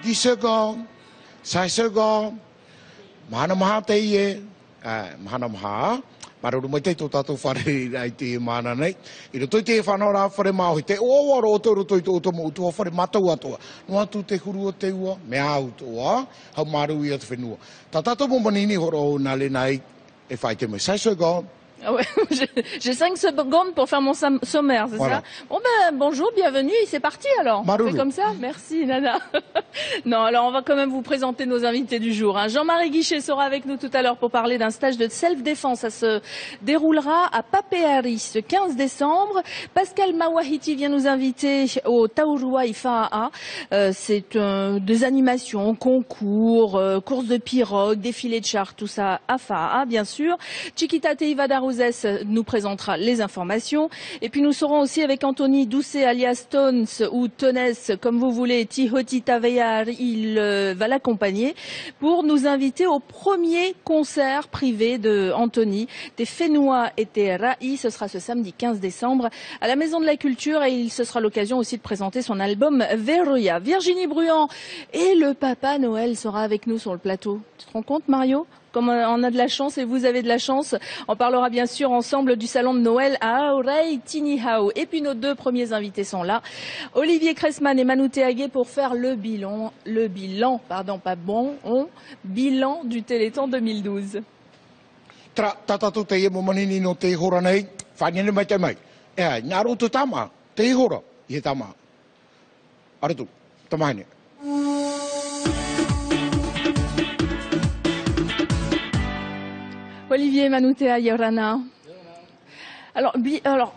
10 secondes, 5 secondes, mahana maha te ie, mahana maha, maruru mai te tō tātou whare ai te mana nei. I roto i te whanau rā whare māhui, te oawara o te roto i te otomo utua whare matau atoa. No atu te huru o te ua, me au toa, hau maru i atu whenua. Tā tātou mo manini horo o nā le nei, e whai te mai 5 secondes. Ah ouais, j'ai 5 secondes pour faire mon sommaire, c'est Voilà. ça? Bon ben, bonjour, bienvenue, et c'est parti alors. On Marulu. fait comme ça? Merci Nana. Non, alors on va quand même vous présenter nos invités du jour. Hein. Jean-Marie Guichet sera avec nous tout à l'heure pour parler d'un stage de self-défense. Ça se déroulera à Papeari ce 15 décembre. Pascal Mawahiti vient nous inviter au Taurua Ifaa. C'est des animations, concours, courses de pirogue, défilés de chars, tout ça à Faa, bien sûr. Chiquita Teivada Rouzès nous présentera les informations. Et puis nous serons aussi avec Anthony Doucet alias Tones ou Tones, comme vous voulez, Tihoti Taveyar, il va l'accompagner pour nous inviter au premier concert privé de Anthony, des Fénois et des Raï. Ce sera ce samedi 15 décembre à la Maison de la Culture et ce sera l'occasion aussi de présenter son album Verroya. Virginie Bruand et le Papa Noël sera avec nous sur le plateau. Tu te rends compte, Mario ? Comme on a de la chance et vous avez de la chance, on parlera bien sûr ensemble du salon de Noël à Aurei Tinihau. Et puis nos deux premiers invités sont là, Olivier Cressman et Manu Teague pour faire le bilan du Téléthon 2012. Tātou te ie mo manini no te hora nei, whainene mai te mai. Ngā roto tama, te hora, i he tama. Aratu, tamahine. Olivier Manutea Yorana. Alors,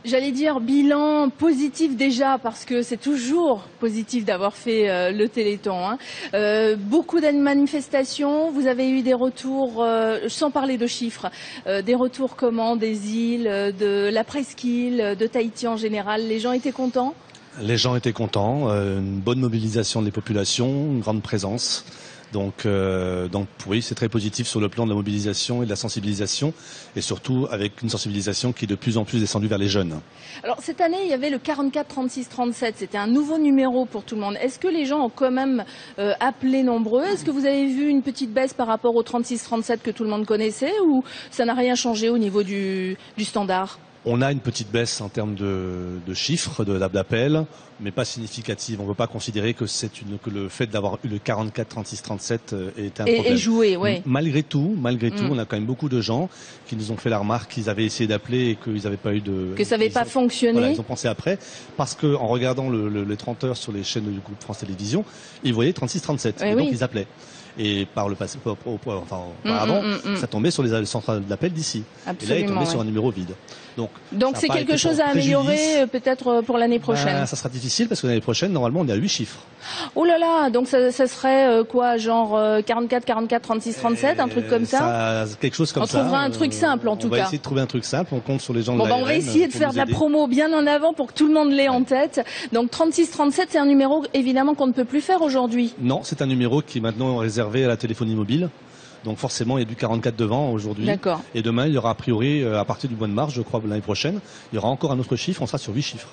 j'allais dire bilan positif déjà parce que c'est toujours positif d'avoir fait le Téléthon. Hein. Beaucoup de manifestations, vous avez eu des retours, sans parler de chiffres, des retours comment, des îles, de la presqu'île, de Tahiti en général. Les gens étaient contents? Les gens étaient contents, une bonne mobilisation des populations, une grande présence. Donc oui, c'est très positif sur le plan de la mobilisation et de la sensibilisation, et surtout avec une sensibilisation qui est de plus en plus descendue vers les jeunes. Alors cette année, il y avait le 44 36 37, c'était un nouveau numéro pour tout le monde. Est-ce que les gens ont quand même appelé nombreux? Est-ce que vous avez vu une petite baisse par rapport au 36 37 que tout le monde connaissait, ou ça n'a rien changé au niveau du standard? On a une petite baisse en termes de chiffres, d'appels, mais pas significative. On ne peut pas considérer que le fait d'avoir eu le 44, 36, 37 est un problème. Et joué, oui. Malgré tout, on a quand même beaucoup de gens qui nous ont fait la remarque qu'ils avaient essayé d'appeler et qu'ils n'avaient pas eu de... Que ça n'avait pas fonctionné. Voilà, ils ont pensé après, parce qu'en regardant les 30 heures sur les chaînes du groupe France Télévisions, ils voyaient 36, 37, et donc ils appelaient. Et par le passé, auparavant, ça tombait sur les centrales d'appel d'ici. Et là, il tombait sur un numéro vide. Donc c'est quelque chose à améliorer peut-être pour l'année prochaine. Ça sera difficile parce que l'année prochaine, normalement, on est à 8 chiffres. Oh là là, donc ça serait quoi, genre 44, 44, 36, 37, un truc comme ça? Quelque chose comme ça. On trouvera un truc simple en tout cas. On va essayer de trouver un truc simple, on compte sur les gens de l'ARN. On va essayer de faire de la promo bien en avant pour que tout le monde l'ait en tête. Donc 36, 37, c'est un numéro évidemment qu'on ne peut plus faire aujourd'hui. Non, c'est un numéro qui est maintenant réservé à la téléphonie mobile. Donc forcément, il y a du 44 devant aujourd'hui. D'accord. Et demain, il y aura a priori, à partir du mois de mars, je crois, l'année prochaine, il y aura encore un autre chiffre, on sera sur 8 chiffres.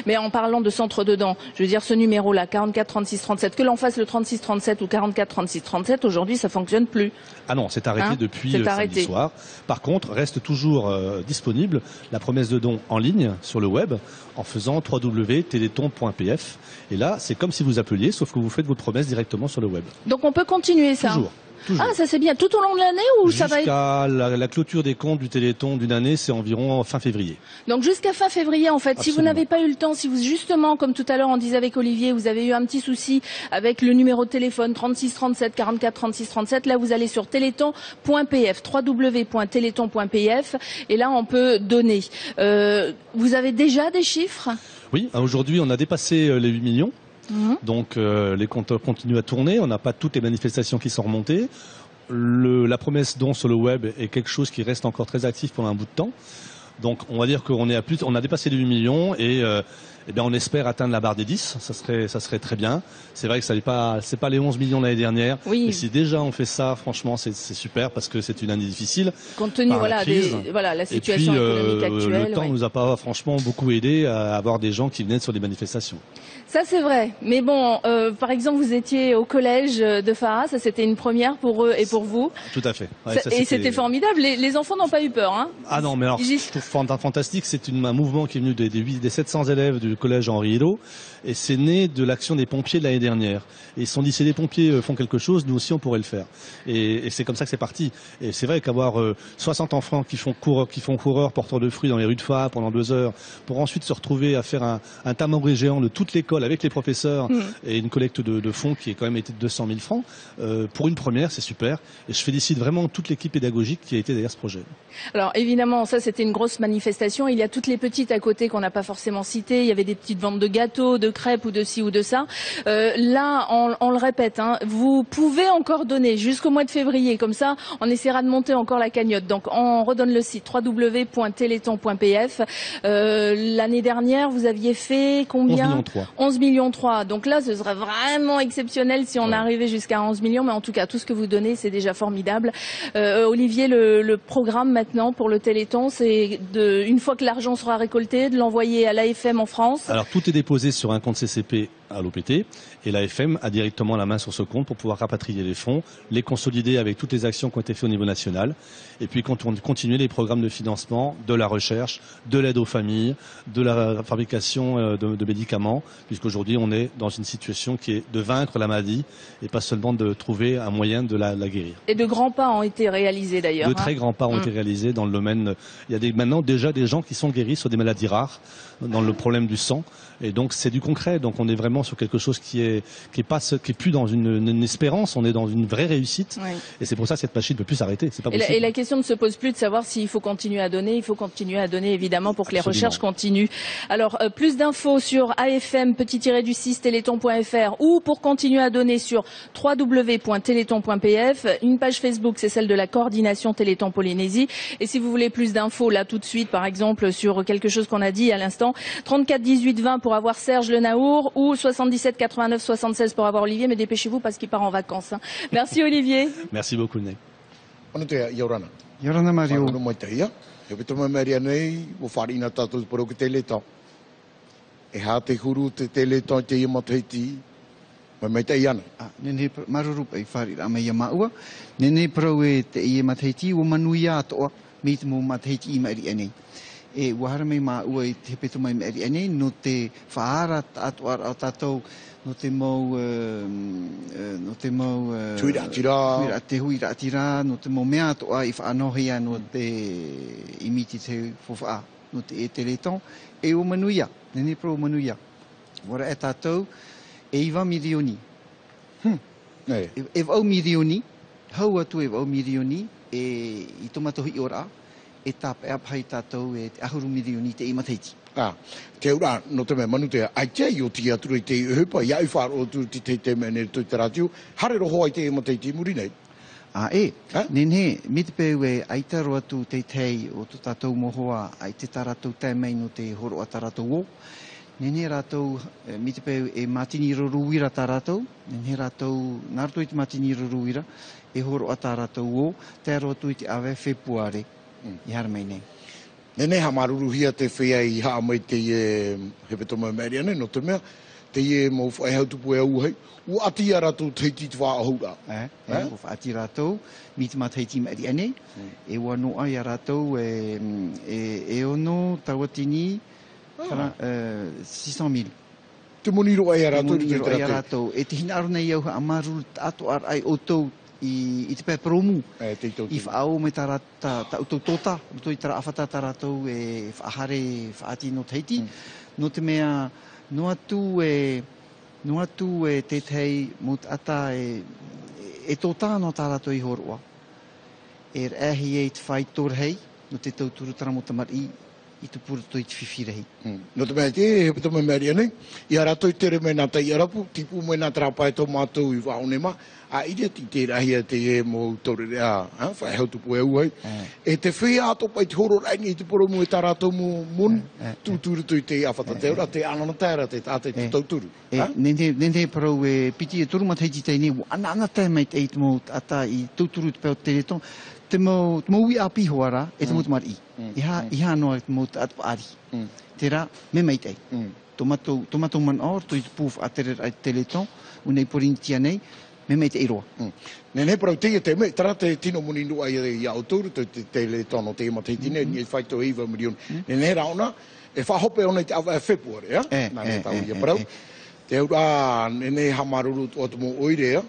Mais en parlant de centre dedans, je veux dire ce numéro-là, 44, 36, 37, que l'on fasse le 36, 37 ou 44, 36, 37, aujourd'hui, ça fonctionne plus. Ah non, c'est arrêté depuis samedi soir. Par contre, reste toujours disponible la promesse de don en ligne sur le web en faisant www.teleton.pf. Et là, c'est comme si vous appeliez, sauf que vous faites votre promesse directement sur le web. Donc on peut continuer ça. Toujours. Ah, ça c'est bien. Tout au long de l'année ou ça va être... Jusqu'à la clôture des comptes du Téléthon d'une année, c'est environ fin février. Donc jusqu'à fin février, en fait. Absolument. Si vous n'avez pas eu le temps, si vous justement, comme tout à l'heure on disait avec Olivier, vous avez eu un petit souci avec le numéro de téléphone 36 37 44 36 37, là vous allez sur téléthon.pf, www.téléthon.pf, et là on peut donner. Vous avez déjà des chiffres? Oui, aujourd'hui on a dépassé les 8 millions. Donc les compteurs continuent à tourner, on n'a pas toutes les manifestations qui sont remontées. La promesse don sur le web est quelque chose qui reste encore très actif pendant un bout de temps. Donc on va dire qu'on est on a dépassé les 8 millions et Eh bien, on espère atteindre la barre des 10. Ça serait très bien. C'est vrai que c'est pas les 11 millions l'année dernière. Oui. Mais si déjà on fait ça, franchement, c'est super parce que c'est une année difficile. Compte tenu, la situation économique actuelle. Le temps nous a pas franchement beaucoup aidé à avoir des gens qui venaient sur des manifestations. Ça, c'est vrai. Mais bon, par exemple, vous étiez au collège de Fara. Ça, c'était une première pour eux et pour vous. Tout à fait. Ouais, et c'était formidable. Les enfants n'ont pas eu peur, hein. Ah non, mais alors, je trouve fantastique. C'est un mouvement qui est venu des 700 élèves du collège Henri Hello. Et c'est né de l'action des pompiers de l'année dernière. Et ils se sont dit, si les pompiers font quelque chose, nous aussi, on pourrait le faire. Et c'est comme ça que c'est parti. Et c'est vrai qu'avoir 60 enfants qui font coureurs, porteurs de fruits dans les rues de Fara pendant 2 heures, pour ensuite se retrouver à faire un tambouré géant de toute l'école avec les professeurs et une collecte de fonds qui est quand même été de 200 000 francs, pour une première, c'est super. Et je félicite vraiment toute l'équipe pédagogique qui a été derrière ce projet. Alors évidemment, ça c'était une grosse manifestation. Il y a toutes les petites à côté qu'on n'a pas forcément citées. Il y avait des petites ventes de gâteaux, de crêpes ou de ci ou de ça. Là, on le répète, hein, vous pouvez encore donner jusqu'au mois de février. Comme ça, on essaiera de monter encore la cagnotte. Donc on redonne le site www.téléthon.pf. L'année dernière, vous aviez fait combien? 11 millions 3. Donc là, ce serait vraiment exceptionnel si on arrivait jusqu'à 11 millions. Mais en tout cas, tout ce que vous donnez, c'est déjà formidable. Olivier, le programme maintenant pour le Téléthon, c'est une fois que l'argent sera récolté, de l'envoyer à l'AFM en France. Alors tout est déposé sur un compte CCP à l'OPT et l'AFM a directement la main sur ce compte pour pouvoir rapatrier les fonds, les consolider avec toutes les actions qui ont été faites au niveau national et puis continuer les programmes de financement de la recherche, de l'aide aux familles, de la fabrication de médicaments, puisqu'aujourd'hui on est dans une situation qui est de vaincre la maladie et pas seulement de trouver un moyen de la guérir. Et de grands pas ont été réalisés d'ailleurs. De très grands pas ont été réalisés dans le domaine. Il y a maintenant déjà des gens qui sont guéris sur des maladies rares, dans le problème du sang. Et donc c'est du concret. Donc on est vraiment sur quelque chose qui est plus dans une espérance. On est dans une vraie réussite. Oui. Et c'est pour ça que cette machine ne peut plus s'arrêter. C'est pas possible. Et la question ne se pose plus de savoir s'il faut continuer à donner. Il faut continuer à donner évidemment pour que les recherches continuent. Alors plus d'infos sur afm-du6 téléthon.fr ou pour continuer à donner sur www.téléthon.pf. Une page Facebook, c'est celle de la coordination Téléthon Polynésie. Et si vous voulez plus d'infos là tout de suite, par exemple sur quelque chose qu'on a dit à l'instant, 34 18 20 pour avoir Serge Le Naour ou 77 89 76 pour avoir Olivier, mais dépêchez-vous parce qu'il part en vacances. Hein. Merci Olivier. Merci beaucoup Nick. Yorana Mario. Nene marurupa I whari rama ia maua. Nene prau e te ie matheiti o manuia atoa me te mo matheiti I maeri anei. E wahara mei maua I te peto mai maeri anei no te whaara atoa au tātou no te mau tuira te hui ratira no te mau mea atoa I whaanohia no te imiti te whawha no te e Téléthon e o manuia. Nene prau o manuia. Wara e tātou e iwa milioni. E wau milioni, hau atu e wau milioni, e I tomatohi I ora, e tāpe apai tātou e te ahuru milioni te imateiti. Te ura, no te mea manu te ai te I o ti atura I te hupa, I ai whaaro o tu te mea nere tui te ratiu, hare roho ai te imateiti muri nei. Nene, me te peu e aitaro atu te tei o tu tātou mohoa, ai te taratou tēmei no te horo a taratou o. Nene rātou, mi te peu e matini roruira tā rātou, nene rātou, nārto I te matini roruira, e horo a tā rātou o, te arotu I te awe whepuare, I haramei nei. Nene ha maruruhia te whea I haa mai te hepeto mai meri ane, no te mea, te mo whae hau tupu e au hei, u ati a rātou teiti te wha ahura. O whaati rātou, mi te mateiti meri ane, e wanoa I a rātou, e ono tawatini, 600,000. Te moni roa I a rātou. Te moni roa I a rātou. E te hina aruna I au ha amaru ato ar ai o tau I te pē promu. I whaau me ta utou tōta. Utou I tara awhata ta rātou e whaahare whaati no teiti. No te mea, no atu e te tei mo te ata e tōta no ta rātou I horoa. E ahi e te whai tōrhei, no te tauturu tara mo tamari I te pura toi I te whiwhirei. No te mea te, he pita me mea ria nei. I a rato I tere me nā tai arapu, tipu me nā trapai tō mātou I whaonema. A iria ti te rahia te e mō tore rea, whai hau tupu e uai. E te whia ato pai te horo raini I te poro mu e tā rato mu mun, tūturu tui te awhata te ora, te anana tēra, te tāte te tauturu. Nene parau e piti e turu matai tai nei, ana tai mai te eit mō ata I tauturu te pēo te reton, te mō ui a piho ara, e te mō te mari I ha noa te mō te atpaari. Te rā, me mai tei. Tomato man aor, toi te pūwh a tere ai te reton, unei porintia nei, me mai te iroa. Nene parau te te me, tara te tino muni nua I auturu, te le tono te matai tine, ni e whai tō iwa milion. Nene rauna, e whahope ona te awa e whepuare, ja? Nane tau ia parau. Te ura, nene hamaruru o te mō oirea.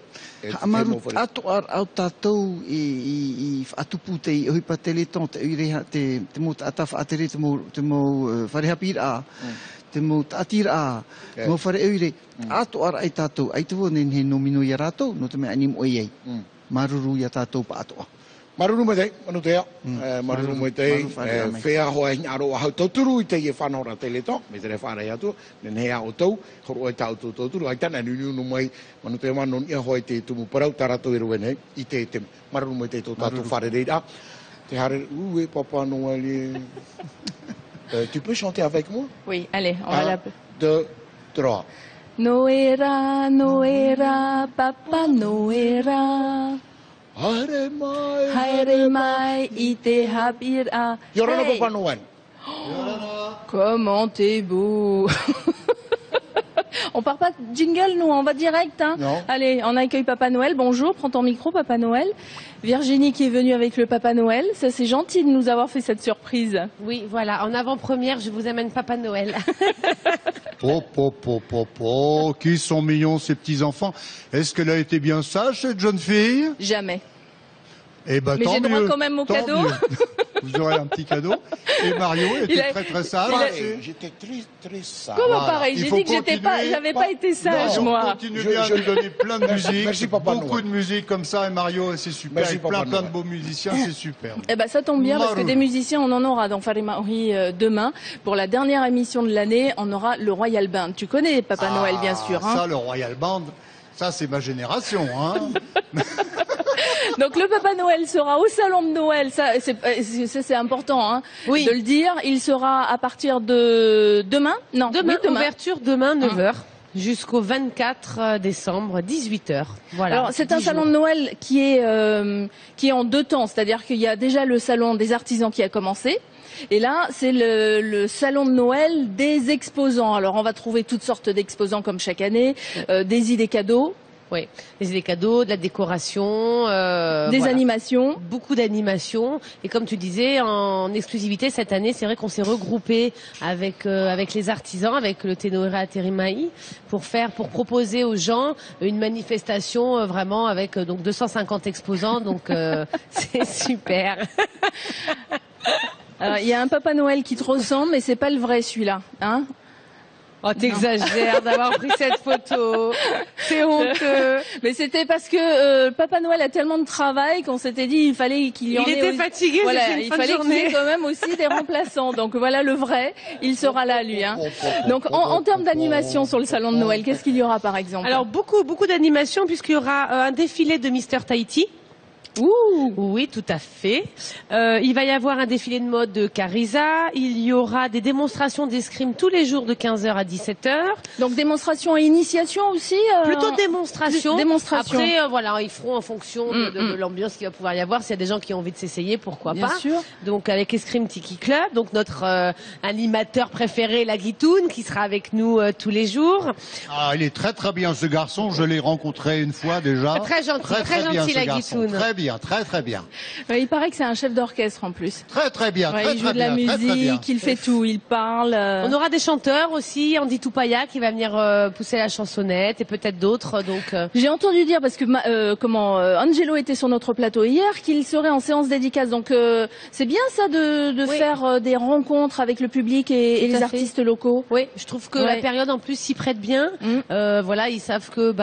Hamaru ato ar au tātou I whaatupu te I ohipa te leton, te uireha, te mō ata whaatere, te mō wharehapir a, te mō tātira a, mō whare uire. Ato ar ai tātou, ai te wone he no mino I a rātou, no te mea anim oi ei. Maruru I a tātou pa atoa. Maruru mai tei, manu tea. Maruru mai tei, whea hoa hinga aro a hau tauturu I te I e whanora te leto, me te re whanei atu, nen hea o tau, horo ai tau tauturu, ai tana nunu mai, manu tea manon ia hoa te tumu parau, tarato e roe nei, I te te maruru mai tei tō tātou whare reira. Te hare, e Papa Noël. Tu peux chanter avec moi? Oui, allez, on va la... 2, 3. Noera, Noera, Papa Noera. Haere mai, Haere mai, I te hapira. Yorana Hey. Papa Noël. Comment t'es beau. On part pas de jingle, nous, on va direct. Hein. Non. Allez, on accueille Papa Noël. Bonjour, prends ton micro, Papa Noël. Virginie qui est venue avec le Papa Noël. Ça, c'est gentil de nous avoir fait cette surprise. Oui, voilà, en avant-première, je vous amène Papa Noël. Qui sont mignons ces petits-enfants. Est-ce qu'elle a été bien sage, cette jeune fille? Jamais. Eh ben, Mais tant j'ai droit mieux, quand même au tant cadeau. mieux. Vous aurez un petit cadeau. Et Mario était très sage. J'étais très sage. Comment Voilà. pareil? Il J'ai faut dit que j'avais pas été sage, Non, moi. Continue bien à nous donner plein de musique, merci, Papa beaucoup Noël. de musique comme ça, et Mario, c'est super. Merci, Avec Papa plein Noël. de beaux musiciens, c'est super. Eh ben, ça tombe bien parce que Marou. des musiciens, on en aura dans Faremaori demain. Pour la dernière émission de l'année, on aura le Royal Band. Tu connais Papa Noël, bien sûr. Hein. Ça, le Royal Band, ça, c'est ma génération, hein. Donc le Papa Noël sera au salon de Noël, ça c'est important hein, Oui. de le dire. Il sera à partir de demain. Non, Demain, oui, demain. ouverture demain, 9h. Jusqu'au 24 décembre, 18h. Voilà. Alors c'est un 10 salon jours. de Noël qui est en deux temps, c'est-à-dire qu'il y a déjà le salon des artisans qui a commencé. Et là, c'est le salon de Noël des exposants. Alors on va trouver toutes sortes d'exposants comme chaque année, des idées cadeaux, Oui, des cadeaux, de la décoration, des voilà. animations. Beaucoup d'animations. Et comme tu disais, en exclusivité cette année, c'est vrai qu'on s'est regroupé avec les artisans, avec le Tenoera Terimai, pour proposer aux gens une manifestation vraiment avec donc 250 exposants. Donc c'est super. Alors, il y a un Papa Noël qui te ressemble, mais c'est pas le vrai celui-là, hein? Oh, t'exagères d'avoir pris cette photo. C'est honteux. Mais c'était parce que Papa Noël a tellement de travail qu'on s'était dit il fallait qu'il y en ait. Il était aussi. fatigué, Voilà, c'était une il fin de fallait qu'il y ait journée. quand même aussi des remplaçants. Donc voilà le vrai, il sera là lui. Hein. Donc en termes d'animation sur le salon de Noël, qu'est-ce qu'il y aura par exemple? Alors beaucoup d'animations puisqu'il y aura un défilé de Mister Tahiti. Ouh. Oui, tout à fait. Il va y avoir un défilé de mode de Carisa. Il y aura des démonstrations d'escrime tous les jours de 15h à 17h. Donc démonstration et initiation aussi. Plutôt démonstration. Démonstration. Après, voilà, ils feront en fonction de l'ambiance qu'il va pouvoir y avoir. S'il y a des gens qui ont envie de s'essayer, pourquoi Bien pas. sûr. Donc avec Escrime Tiki Club, donc notre animateur préféré, la Guitoune, qui sera avec nous tous les jours. Ah, il est très bien ce garçon, je l'ai rencontré une fois déjà. Très gentil, très bien, gentil, ce la garçon. Guitoune. Très bien. Il paraît que c'est un chef d'orchestre en plus. Très bien, Ouais, très il joue de la bien, très bien. musique, il fait tout, il parle. On aura des chanteurs aussi, Andy Toupaya qui va venir pousser la chansonnette et peut-être d'autres. Donc J'ai entendu dire, parce que Angelo était sur notre plateau hier, qu'il serait en séance dédicace. Donc c'est bien ça de Oui. faire des rencontres avec le public et Tout les à fait. artistes locaux. oui, je trouve que Ouais. la période en plus s'y prête bien. Voilà, ils savent que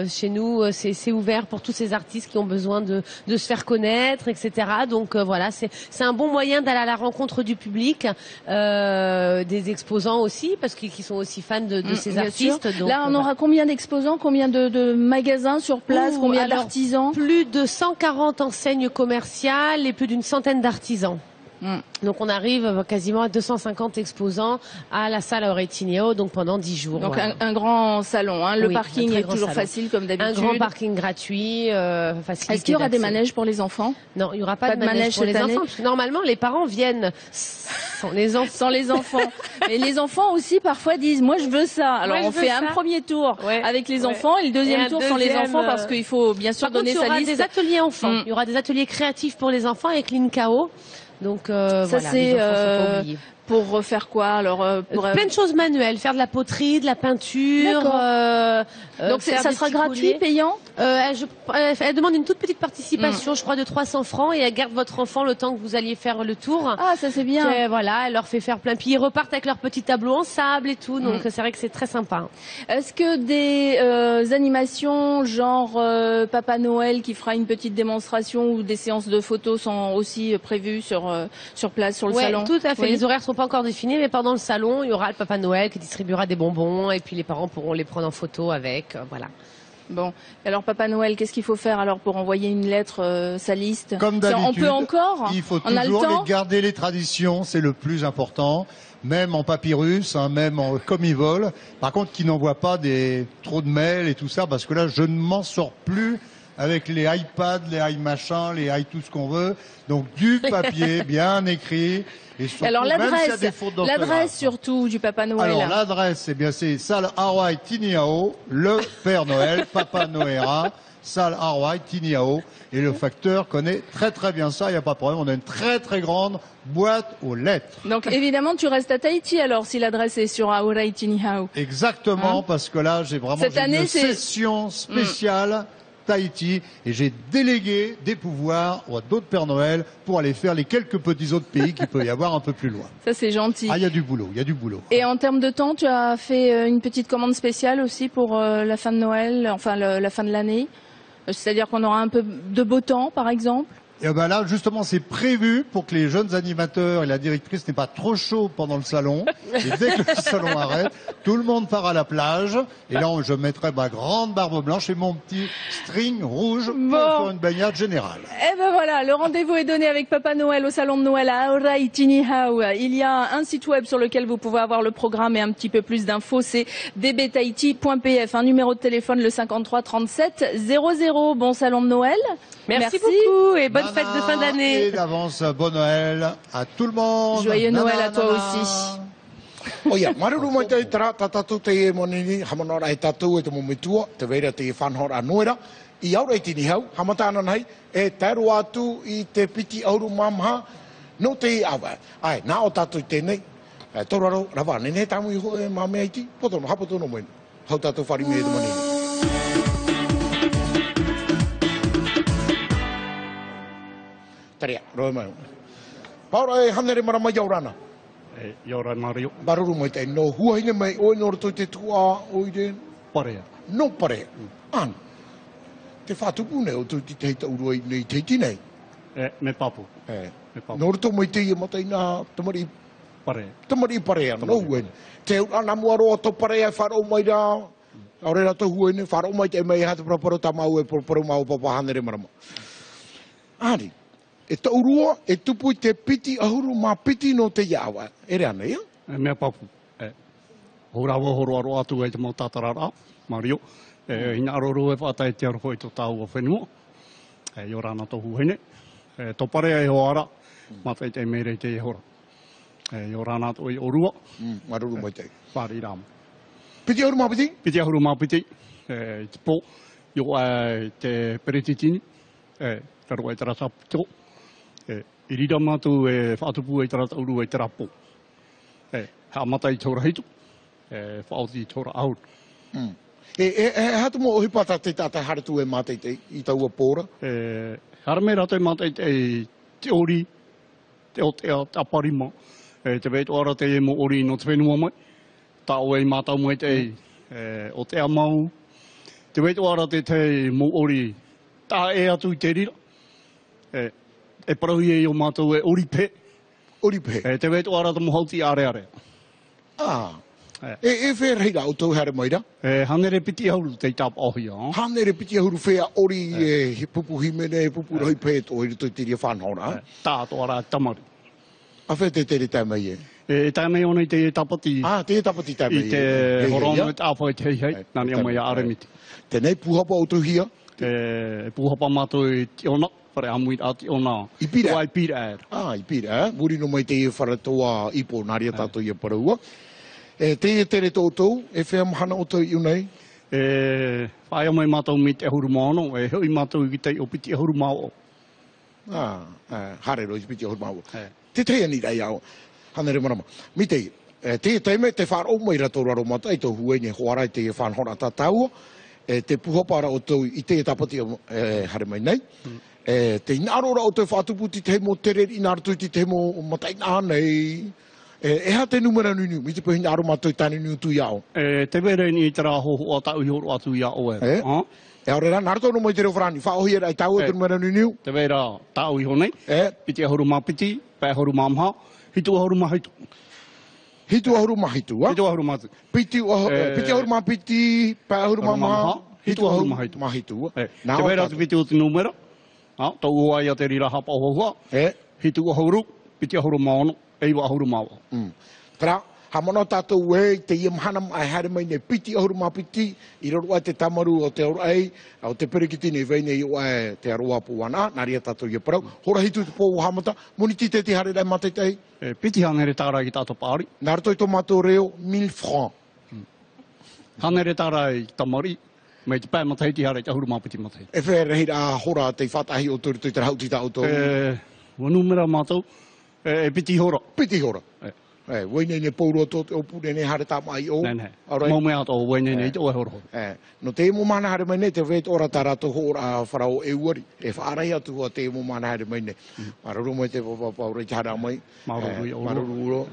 chez nous c'est ouvert pour tous ces artistes qui ont besoin de de se faire connaître, etc. Donc voilà, c'est un bon moyen d'aller à la rencontre du public, des exposants aussi, parce qu'ils sont aussi fans de ces artistes. Donc, là, on aura combien d'exposants, combien de magasins sur place, combien d'artisans? Plus de 140 enseignes commerciales et plus d'une centaine d'artisans. Donc on arrive quasiment à 250 exposants à la salle Auretinio, donc pendant 10 jours. Donc voilà. un grand salon, hein. Le Oui, parking est toujours facile comme d'habitude. Un grand parking gratuit, facilité. Est-ce qu'il y aura des manèges pour les enfants? Non, il n'y aura pas de manège pour les enfants. Parce que normalement, les parents viennent sans les enfants. Sans les enfants. Et les enfants aussi parfois disent, moi je veux ça. Alors on fait un premier tour avec les enfants et le deuxième tour sans les enfants parce qu'il faut bien sûr donner sa liste. Il y aura des ateliers enfants. Il y aura des ateliers créatifs pour les enfants avec l'INCAO. Donc ça voilà, c'est pour faire quoi alors plein de choses manuelles, faire de la poterie, de la peinture. Donc ça sera gratuit, payant. Elle demande une toute petite participation, je crois de 300 francs, et elle garde votre enfant le temps que vous alliez faire le tour. Ah, ça c'est bien. Et voilà, elle leur fait faire plein. Puis ils repartent avec leur petit tableau en sable et tout. Donc c'est vrai que c'est très sympa. Est-ce que des animations genre Papa Noël qui fera une petite démonstration ou des séances de photos sont aussi prévues sur place, sur le salon? Tout à fait. Les horaires sont pas encore définis, mais pendant le salon, il y aura le Papa Noël qui distribuera des bonbons et puis les parents pourront les prendre en photo avec. Voilà. Bon, alors Papa Noël, qu'est-ce qu'il faut faire alors pour envoyer une lettre, sa liste? Comme d'habitude, on peut encore? Il faut toujours garder les traditions, c'est le plus important. Même en papyrus, hein, même en comivol. Par contre, qui n'envoie pas trop de mails et tout ça, parce que là, je ne m'en sors plus avec les iPads, les iMachins, les tout ce qu'on veut. Donc du papier bien écrit. Et surtout, alors l'adresse surtout du Papa Noël. Alors l'adresse, eh bien c'est salle Hawaii Tiniao, le Père Noël, Papa Noëra, salle Hawaii Tiniao. Et le facteur connaît très très bien ça, il n'y a pas de problème. On a une très très grande boîte aux lettres. Donc évidemment tu restes à Tahiti alors si l'adresse est sur Hawaii Tiniao. Exactement, parce que là j'ai vraiment une session spéciale. Tahiti, et j'ai délégué des pouvoirs à d'autres Pères Noël pour aller faire les quelques petits autres pays qu'il peut y avoir un peu plus loin. Ça c'est gentil. Ah, il y a du boulot, il y a du boulot. Et en termes de temps, tu as fait une petite commande spéciale aussi pour la fin de Noël, enfin la fin de l'année. C'est-à-dire qu'on aura un peu de beau temps, par exemple. Et ben là, justement, c'est prévu pour que les jeunes animateurs et la directrice n'aient pas trop chaud pendant le salon. Et dès que le salon arrête, tout le monde part à la plage. Et là, je mettrai ma grande barbe blanche et mon petit string rouge pour faire une baignade générale. Et ben voilà, le rendez-vous est donné avec Papa Noël au salon de Noël à Hawaii Tiniao. Il y a un site web sur lequel vous pouvez avoir le programme et un petit peu plus d'infos. C'est dbtahiti.pf. Un numéro de téléphone, le 53 37 00. Bon salon de Noël. Merci beaucoup et bonne fête de fin d'année. Et d'avance, bon Noël à tout le monde. Joyeux Noël à toi aussi. Oia, maruru mai te tara tatatu te e monini, hamanora e tatu e te momitua, te veira te whanhora noera, I aura i tini hau, hamatana nei, e tairu atu I te piti auru mamha, no te I awa. Ai, nā o tatu I tēnei, toraro, rawa, nene tamu I ho e mame aiti, potono, hapotono moina, hau tatu whari me e te monini. Taria, roe mai. Paura e hanere marama yaurana. Yaurana Mario. Baruru mai te no huaine mai oi no to te tua oire. Parea. No parea. An. Te whatupu ne o tu te heita uroi nei te tinei. Me papu. Me papu. No to mai te I matai nā tamari. Parea. Tamari parea no huaine. Te ana muaro to parea wharo mai rā. Aurera to huaine wharo mai te mai hata proporo tamau e proporo mau papa hanere marama. Ani. E ta urua, e tupu I te piti ahuru mā piti no te iawa. E rea nei, Mea papu. Horawa horo aro atu e te mau tātarara, Mario. Hina aroro e whātai te aroho I to tāu o whenua. I orana tohu hene. To parea e hoara, mawhai te mere te e hora. I orana to I orua. Maruru mai te. Whāri rāma. Piti ahuru mā piti? Piti ahuru mā piti. Te pō, yo te peretitini. Taro e tara sapito. I rira mātou e whaatupu e tara tauru e tara pō. Ha mata I tōra hitu. Whaoti I tōra ahuru. Hatu mo ohi pata te tata haratu e mātei te I taua pōra? Harame rata mātei te ori, te o te aparima. Te veitu ara te e mo ori no te whenua mai. Ta o e mātau mai te o te amau. Te veitu ara te mo ori, ta e atu I te rira. E parahui e o mātou e oripe. Oripe. Te wei tō ara tamu hauti are are. Ah. E whea reira o tau hare maira? Hanere piti hauru te tap ohi o. Hanere piti hauru whea ori he pupu himene, pupu rohi pēto e rito te ria whanhora. Tā tō ara tamari. A whea te tere tai mai e? E tai mai ona i te tapati. Te tapati tai mai e. I te horonga te awhai te hei, nani a mai a aremiti. Tenei puhapa o tau hia? Te puhapa mātou i te ona. Pare amuit ati ona. I pira? Wai pira er. I pira. Muri no mai te e wharatoa ipo nāria tātou i a paraua. Te e tere tōtou, e whea mahana o tau iu nei? Whaia mai mātou mi te ahuru māno, e hui mātou i te o piti ahuru māo. Hare roi piti ahuru māo. Te te ani rei au. Hanere marama. Mi te, te teime te whāro mai rato raro mata, i tō huene hoara i te whanhora tātaua, te puhapara o tau i te tapati hare mai nei. Te inarora o te whātuputi te mo tere inartuti te mo matai nā nei. E ha te numera nunu, mi te puhi aro mātou i tāni nunu tui ao. Te were ni i te rā hoho a tau i horo atu i ao e. E aore rā, nāra tōno mai te reo whrani, whaohi e rai tau e te numera nunu. Te wera tau i honei, piti ahuru mā piti, pē ahuru mā maha, hitu ahuru mā hitu. Hitu ahuru mā hitu, a? Hitu ahuru mā hitu. Piti ahuru mā piti, pē ahuru mā maha, hitu ahuru mā hitu. Te wera te piti o te numera, tau ua ia te rira hapa o hoa, hitu ahuru, piti ahuru mā ono, eiwa ahuru māua. Tara, ha mana tātou e, te ia mahanam ai hare mai ne piti ahuru mā piti, i roro ai te tamaru o te auru ai, o te perikiti nei veine i o ai te aroa puana, nā ria tātou i parau. Hora hitu te pōu hamata, moni ti te hare rai matai tei? Piti hanere tāra i tātou pāri. Nā rato i tō mātou reo, 1000 francs. Hanere tāra i tamari, mai te pē matai ti hare te ahuru mā piti matai. E whea rehira hora te whatahi o tōru tui te rauti tā o tō? Wa numera mātou. Piti hora. Piti hora. Waine ne pauro to te opune ne hare tā mai o. Nei. Mau mea to waine ne te oe horo. No te mo mana hare mai ne te wet ora tā rato hora wharao e uari. E whaarai atu hoa te mo mana hare mai ne. Maruru mai te pauro i te hara mai. Maruru uro.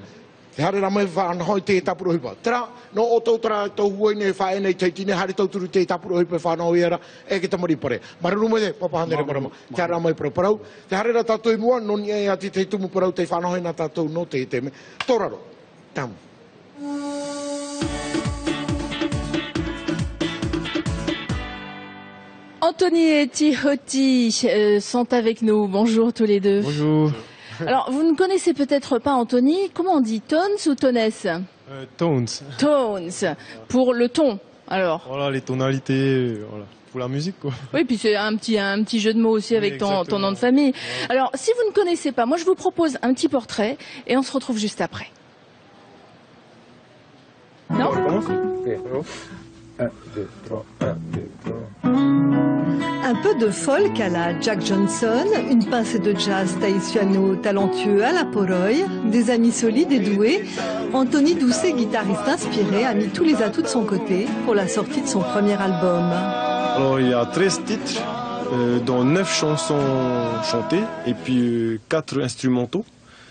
Te hare ramai whanahoi te tapuro hipa. Tera, no o tau tara tau huai ne whae nei teitine, hare tau turu te tapuro hipa whanahoi era, e ke tamari pare. Maruru mai te, papahandere marama, te hare ramai parau. Te hare ra tātou i mua, noni e ati te tumu parau te whanahoi na tātou no te teme. Tōraro, tamu. Anthony et Tihoti sont avec nous. Bonjour tous les deux. Bonjour. Alors, vous ne connaissez peut-être pas Anthony. Comment on dit, tones ou tones? Tones. Tones, pour le ton, alors. Voilà, les tonalités, voilà, pour la musique, quoi. Oui, puis c'est un petit jeu de mots aussi avec ton nom de famille. Alors, si vous ne connaissez pas, moi je vous propose un petit portrait et on se retrouve juste après. Non? On commence? 1, 2, 3, 1, 2, 3. Un peu de folk à la Jack Johnson, une pincée de jazz tahitiano talentueux à la Poroy, des amis solides et doués. Anthony Doucet, guitariste inspiré, a mis tous les atouts de son côté pour la sortie de son premier album. Alors il y a 13 titres, dont 9 chansons chantées et puis 4 instrumentaux,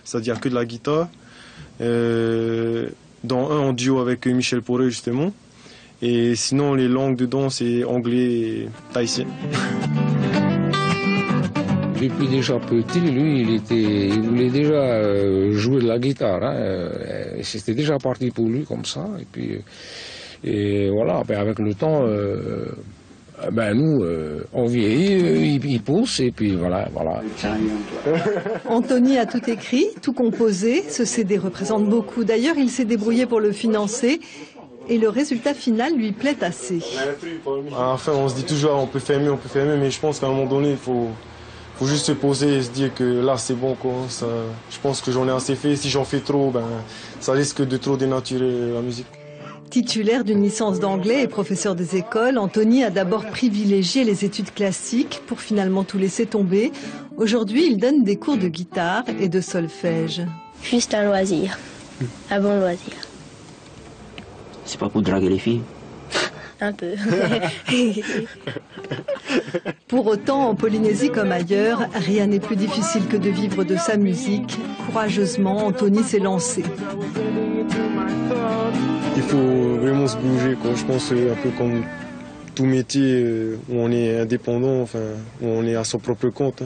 c'est-à-dire que de la guitare, dont un en duo avec Michel Poré justement. Et sinon, les langues dedans, c'est anglais et tahitien. Depuis déjà petit, lui, il voulait déjà jouer de la guitare. Hein. C'était déjà parti pour lui comme ça. Et voilà, avec le temps, nous, on vieillit, il pousse, et puis voilà. Anthony a tout écrit, tout composé. Ce CD représente beaucoup. D'ailleurs, il s'est débrouillé pour le financer. Et le résultat final lui plaît assez. Enfin, on se dit toujours, on peut faire mieux, mais je pense qu'à un moment donné, il faut juste se poser et se dire que là, c'est bon, quoi. Ça, je pense que j'en ai assez fait. Si j'en fais trop, ça risque de trop dénaturer la musique. Titulaire d'une licence d'anglais et professeur des écoles, Anthony a d'abord privilégié les études classiques pour finalement tout laisser tomber. Aujourd'hui, il donne des cours de guitare et de solfège. Juste un loisir, un bon loisir. C'est pas pour draguer les filles? Un peu. Pour autant, en Polynésie comme ailleurs, rien n'est plus difficile que de vivre de sa musique. Courageusement, Anthony s'est lancé. Il faut vraiment se bouger, quoi. Je pense un peu comme tout métier où on est indépendant, enfin, où on est à son propre compte.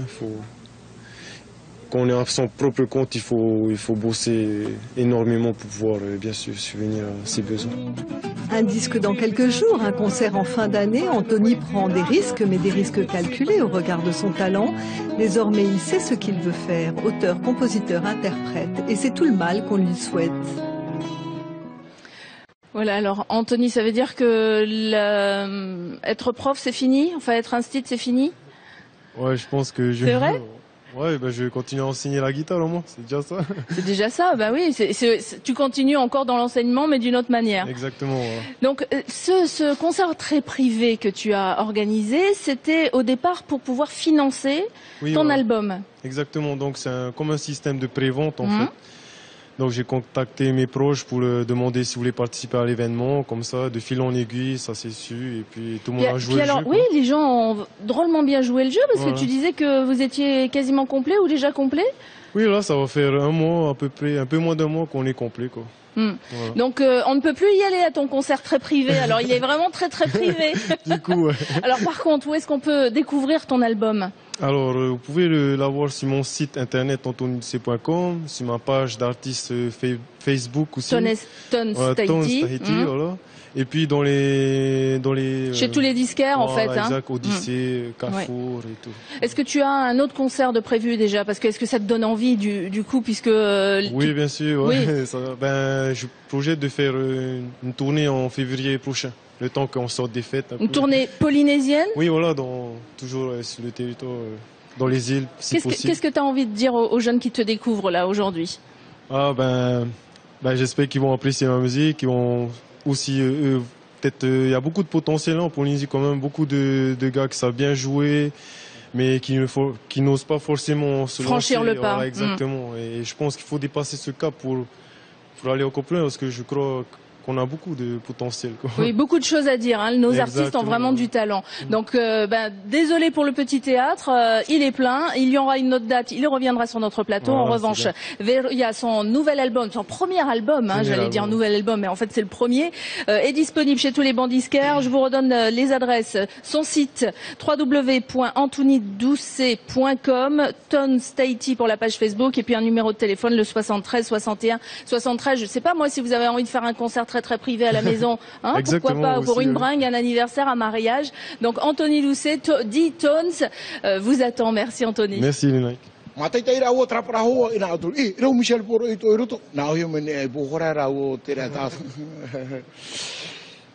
quand on est à son propre compte, il faut bosser énormément pour pouvoir, bien sûr, subvenir à ses besoins. Un disque dans quelques jours, un concert en fin d'année. Anthony prend des risques, mais des risques calculés au regard de son talent. Désormais, il sait ce qu'il veut faire, auteur, compositeur, interprète, et c'est tout le mal qu'on lui souhaite. Voilà, alors Anthony, ça veut dire que être prof, c'est fini? Enfin, être instit, c'est fini? Ouais, je pense que je... C'est vrai? Ouais, bah, je vais continuer à enseigner la guitare au moins, c'est déjà ça. C'est déjà ça, bah oui. Tu continues encore dans l'enseignement, mais d'une autre manière. Exactement. Ouais. Donc, ce concert très privé que tu as organisé, c'était au départ pour pouvoir financer ton album. Exactement, donc c'est comme un système de prévente en fait. Donc j'ai contacté mes proches pour leur demander s'ils voulaient participer à l'événement, comme ça, de fil en aiguille, ça s'est su, et puis tout le monde a joué le jeu. Oui, les gens ont drôlement bien joué le jeu, parce que tu disais que vous étiez quasiment complet ou déjà complet. Oui, là, ça va faire un mois à peu près, un peu moins d'un mois qu'on est complet, quoi. Voilà. Donc on ne peut plus y aller à ton concert très privé, alors il est vraiment très très privé. Du coup, ouais. Alors par contre, où est-ce qu'on peut découvrir ton album? Alors, vous pouvez l'avoir sur mon site internet anthonyducé.com, sur ma page d'artiste Facebook aussi. Tones Tahiti, voilà. Et puis dans les chez tous les disquaires en fait. Exact, Odyssée, Carrefour et tout. Est-ce que tu as un autre concert de prévu déjà? Parce que est-ce que ça te donne envie du coup, puisque oui, bien sûr. Ouais. Oui. Je projette de faire une tournée en février prochain. Le temps qu'on sorte des fêtes. Une tournée polynésienne? Oui, voilà, toujours sur le territoire, dans les îles, si possible. Qu'est-ce que tu as envie de dire aux jeunes qui te découvrent là aujourd'hui? J'espère qu'ils vont apprécier ma musique, qu'ils vont aussi, peut-être, il y a beaucoup de potentiel en Polynésie quand même, beaucoup de gars qui savent bien jouer, mais qui n'osent pas forcément se franchir lancer. le pas. Voilà, exactement. Et je pense qu'il faut dépasser ce cap pour aller encore plus loin, parce que je crois qu'on a beaucoup de potentiel, quoi. Oui, beaucoup de choses à dire. Nos artistes ont vraiment du talent. Donc, désolé pour le petit théâtre, il est plein. Il y aura une autre date. Il reviendra sur notre plateau. En revanche, il y a son nouvel album, son premier album. J'allais dire nouvel album, mais en fait c'est le premier. Est disponible chez tous les bancs disquaires. Je vous redonne les adresses. Son site www.anthonydoucet.com, Tones Tahiti pour la page Facebook, et puis un numéro de téléphone, le 73 61 73. Je sais pas moi si vous avez envie de faire un concert très privé à la maison, pourquoi pas, pour une bringue, un anniversaire, un mariage. Donc Anthony Doucet, dit Tones, vous attend. Merci Anthony. Merci Lénaï.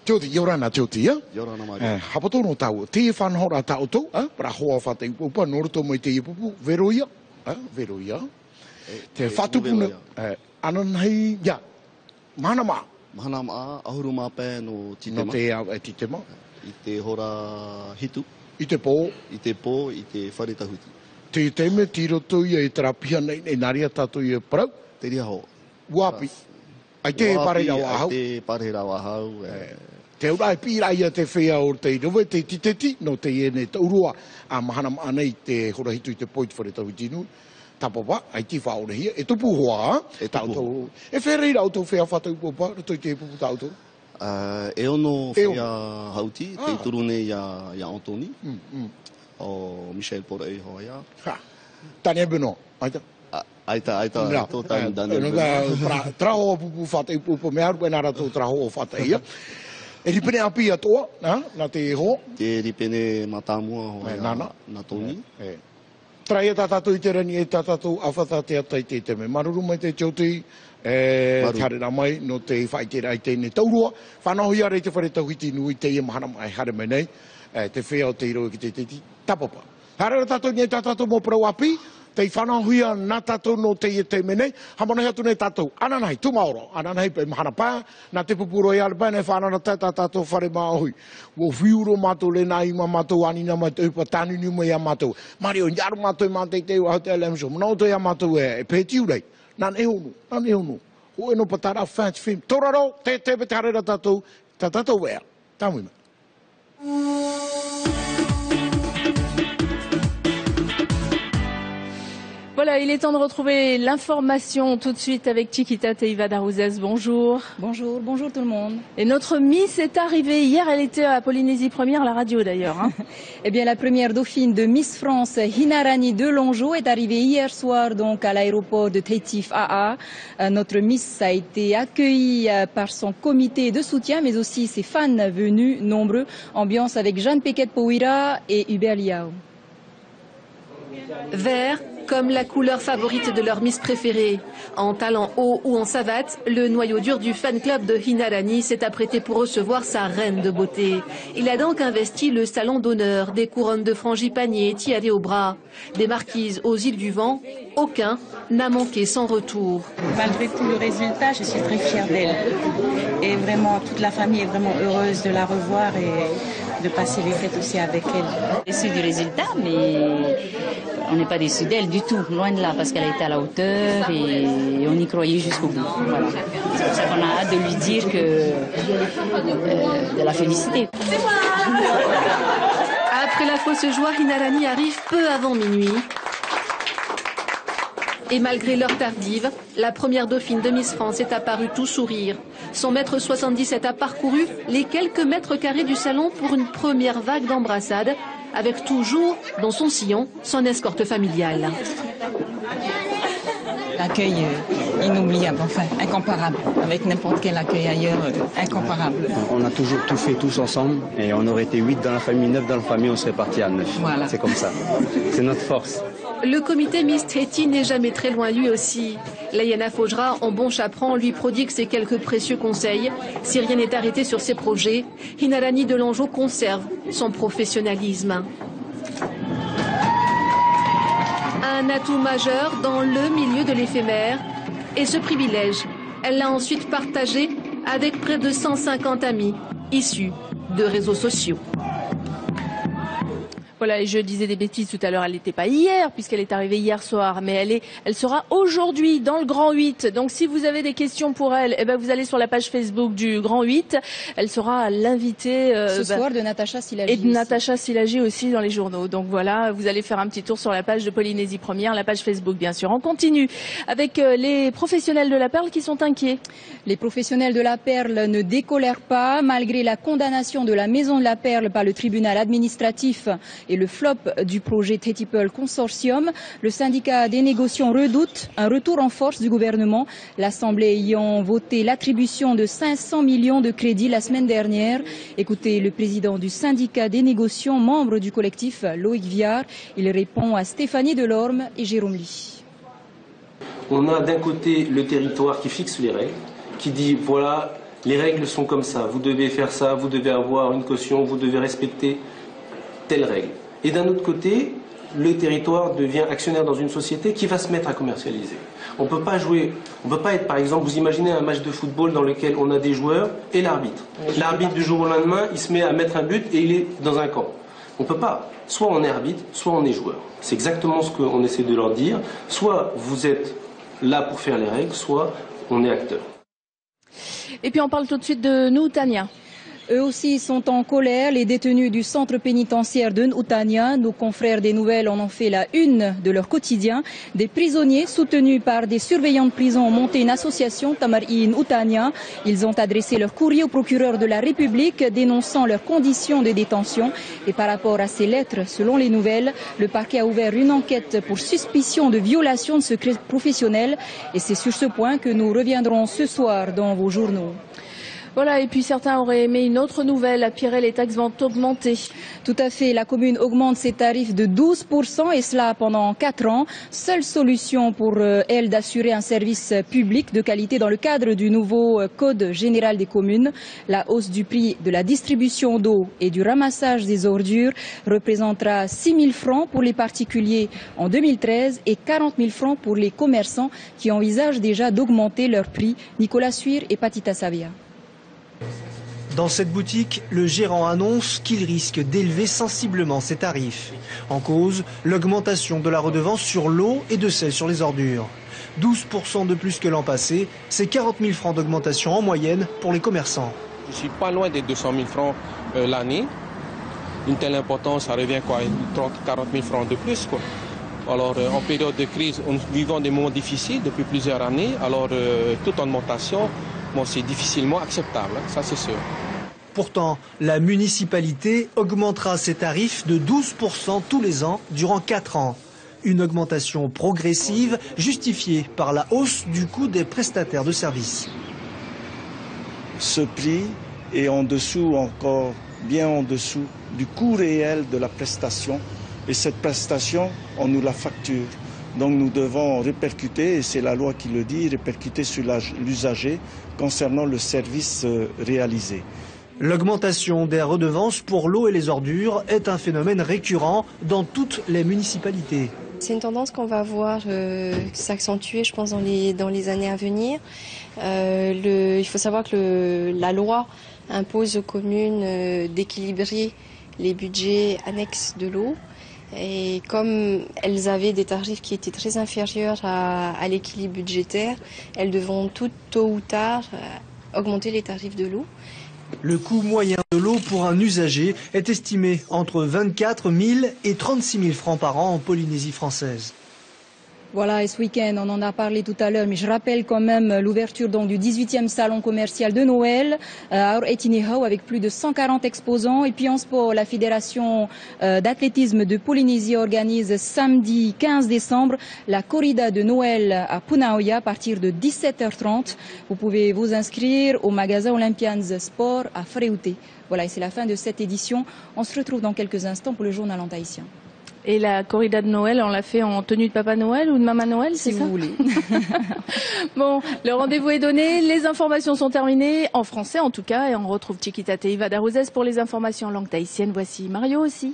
Tio ti yorana tio ti ya. Yorana mai. Hapato no tau. Te fan hora tau to, para hoa fa te upa norto mo te ipu veroia, veroia. Te fatu puna ananai ya. Manama. Manama ahuruma pe no titema. No te au titema. I te hora hitu. I te po. I te po, i te wharetahuti. Te me tiro tu i e terapia nei naria tatu i e parau. Te ria ho. Wapi. Ai te parera wahau. Ai te parera wahau. Te urai pira ia te whea o te rowe te titeti no te ene taurua a mahana anei te hora hitu i te poit wharetahuti nui. Tapapa, ai ti whaorehia, e tupu hoa, e tautou. E whereira o tau whea whatau popa, to te pupu tautou? E ono whea hauti, te turune ia Anthony, o Michel Porei hoa ia. Tania Beno, aita? Aita, tō tānu Daniel Beno. Traho pupu whatau pupu, me aru enara tō traho o whatau ia. E ripene api atoa, na te ho? Te ripene matamua hoa ia, na Tony. Trai e tātātou i te rani e tātātou awhata te atai te teme. Maruru mai te tauti, tarera mai no te whaitera i tēne taurua. Whanahui arei te wharetauhiti nui te ia mahana mai hare mai nei. Te whea o te iro ki te tapapa. Harera tātou ni e tātātou mō parau api. Te whanahui a nā tātou no te ia te menei. Hamana hea tūne tātou. Ananai, tumaoro. Ananai pe mahana pā. Nā te pupuro i arpa nei whanana tātou whare māhui. Wo whiuro mātou le nā ima mātou anina mai te upa tānunu mai a mātou. Mario, nyaru mātou mātei te ua te alemso. Mnau te a mātou e pētiu rei. Nā neonu, nā neonu. Ho eno patara fans film. Toraro, te pete harera tātou. Tātou wea. Tāmui mai. Voilà. Voilà, il est temps de retrouver l'information tout de suite avec Chiquita Teiva Darouzès. Bonjour. Bonjour, bonjour tout le monde. Et notre Miss est arrivée hier, elle était à Polynésie Première, la radio d'ailleurs. Hein. Eh bien, la première dauphine de Miss France, Hinarani de Longeau, est arrivée hier soir donc à l'aéroport de Tétif AA. Notre Miss a été accueillie par son comité de soutien, mais aussi ses fans venus nombreux. Ambiance avec Jeanne Pequet-Pouira et Hubert Liao. Vert, comme la couleur favorite de leur Miss préférée. En talent haut ou en savate, le noyau dur du fan club de Hinarani s'est apprêté pour recevoir sa reine de beauté. Il a donc investi le salon d'honneur, des couronnes de frangipanier tirées au bras. Des marquises aux îles du Vent, aucun n'a manqué son retour. Malgré tout le résultat, je suis très fière d'elle. Et vraiment, toute la famille est vraiment heureuse de la revoir et de passer les fêtes aussi avec elle. Déçue du résultat, mais on n'est pas déçu d'elle du tout, loin de là, parce qu'elle a été à la hauteur et on y croyait jusqu'au bout. Voilà. C'est pour ça qu'on a hâte de lui dire de la féliciter. Après la fausse joie, Hinarani arrive peu avant minuit. Et malgré l'heure tardive, la première dauphine de Miss France est apparue tout sourire. Son mètre 77 a parcouru les quelques mètres carrés du salon pour une première vague d'embrassades, avec toujours dans son sillon son escorte familiale. L'accueil inoubliable, enfin incomparable, avec n'importe quel accueil ailleurs, incomparable. On a toujours tout fait tous ensemble et on aurait été 8 dans la famille, 9 dans la famille, on serait parti à 9. Voilà. C'est comme ça, c'est notre force. Le comité Miss Téti n'est jamais très loin lui aussi. Layana Fojra, en bon chaperon, lui prodigue ses quelques précieux conseils. Si rien n'est arrêté sur ses projets, Hinarani de Longeau conserve son professionnalisme. Un atout majeur dans le milieu de l'éphémère. Et ce privilège, elle l'a ensuite partagé avec près de 150 amis issus de réseaux sociaux. Voilà, et je disais des bêtises tout à l'heure, elle n'était pas hier, puisqu'elle est arrivée hier soir, mais elle sera aujourd'hui dans le Grand 8. Donc si vous avez des questions pour elle, eh ben, vous allez sur la page Facebook du Grand 8. Elle sera l'invitée ce soir de Natacha Silagi. Et de Natacha Silagi aussi dans les journaux. Donc voilà, vous allez faire un petit tour sur la page de Polynésie Première, la page Facebook bien sûr. On continue avec les professionnels de la Perle qui sont inquiets. Les professionnels de la Perle ne décolèrent pas, malgré la condamnation de la Maison de la Perle par le tribunal administratif et le flop du projet Tétipel Consortium. Le syndicat des négociants redoute un retour en force du gouvernement. L'Assemblée ayant voté l'attribution de 500 millions de crédits la semaine dernière. Écoutez le président du syndicat des négociants, membre du collectif, Loïc Viard. Il répond à Stéphanie Delorme et Jérôme Ly. On a d'un côté le territoire qui fixe les règles, qui dit voilà, les règles sont comme ça, vous devez faire ça, vous devez avoir une caution, vous devez respecter telle règle. Et d'un autre côté, le territoire devient actionnaire dans une société qui va se mettre à commercialiser. On ne peut pas jouer, on ne peut pas être, par exemple, vous imaginez un match de football dans lequel on a des joueurs et l'arbitre. L'arbitre du jour au lendemain, il se met à mettre un but et il est dans un camp. On ne peut pas. Soit on est arbitre, soit on est joueur. C'est exactement ce qu'on essaie de leur dire. Soit vous êtes là pour faire les règles, soit on est acteur. Et puis on parle tout de suite de Noutania. Eux aussi sont en colère, les détenus du centre pénitentiaire de Noutania. Nos confrères des Nouvelles en ont fait la une de leur quotidien. Des prisonniers soutenus par des surveillants de prison ont monté une association, Tamari Noutania. Ils ont adressé leur courrier au procureur de la République dénonçant leurs conditions de détention. Et par rapport à ces lettres, selon les Nouvelles, le parquet a ouvert une enquête pour suspicion de violation de secret professionnel. Et c'est sur ce point que nous reviendrons ce soir dans vos journaux. Voilà, et puis certains auraient aimé une autre nouvelle. À Pirel, les taxes vont augmenter. Tout à fait. La commune augmente ses tarifs de 12% et cela pendant 4 ans. Seule solution pour elle d'assurer un service public de qualité dans le cadre du nouveau Code général des communes. La hausse du prix de la distribution d'eau et du ramassage des ordures représentera 6 000 francs pour les particuliers en 2013 et 40 000 francs pour les commerçants qui envisagent déjà d'augmenter leur prix. Nicolas Suir et Patita Savia. Dans cette boutique, le gérant annonce qu'il risque d'élever sensiblement ses tarifs. En cause, l'augmentation de la redevance sur l'eau et de celle sur les ordures. 12% de plus que l'an passé, c'est 40 000 francs d'augmentation en moyenne pour les commerçants. Je suis pas loin des 200 000 francs l'année. Une telle importance, ça revient quoi, 30 000 40 000 francs de plus, quoi. Alors, en période de crise, nous vivons des moments difficiles depuis plusieurs années. Alors, toute augmentation, bon, c'est difficilement acceptable, hein, ça c'est sûr. Pourtant, la municipalité augmentera ses tarifs de 12% tous les ans durant 4 ans. Une augmentation progressive justifiée par la hausse du coût des prestataires de services. Ce prix est en dessous, encore bien en dessous du coût réel de la prestation. Et cette prestation, on nous la facture. Donc nous devons répercuter, et c'est la loi qui le dit, répercuter sur l'usager concernant le service réalisé. L'augmentation des redevances pour l'eau et les ordures est un phénomène récurrent dans toutes les municipalités. C'est une tendance qu'on va voir s'accentuer, je pense, dans les années à venir. Il faut savoir que la loi impose aux communes d'équilibrer les budgets annexes de l'eau. Et comme elles avaient des tarifs qui étaient très inférieurs à l'équilibre budgétaire, elles devront tôt ou tard augmenter les tarifs de l'eau. Le coût moyen de l'eau pour un usager est estimé entre 24 000 et 36 000 francs par an en Polynésie française. Voilà, et ce week-end, on en a parlé tout à l'heure, mais je rappelle quand même l'ouverture donc du 18e salon commercial de Noël à Aur-Etinihau avec plus de 140 exposants. Et puis en sport, la fédération d'athlétisme de Polynésie organise samedi 15 décembre la corrida de Noël à Punaoya à partir de 17h30. Vous pouvez vous inscrire au magasin Olympians Sport à Freouté. Voilà, et c'est la fin de cette édition. On se retrouve dans quelques instants pour le journal en tahitien. Et la corrida de Noël, on l'a fait en tenue de Papa Noël ou de Maman Noël, c'est ça ? Si vous voulez. Bon, le rendez-vous est donné, les informations sont terminées, en français en tout cas, et on retrouve Chiquita Teiva d'Aruzès pour les informations en langue tahitienne. Voici Mario aussi.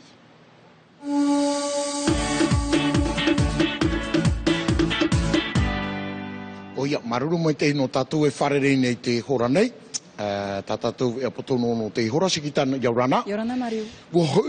Oia, maruru mai te no tātou e wharere nei te hora nei. Tātou e apotono no te hora sikitana Yorana. Yorana Mario.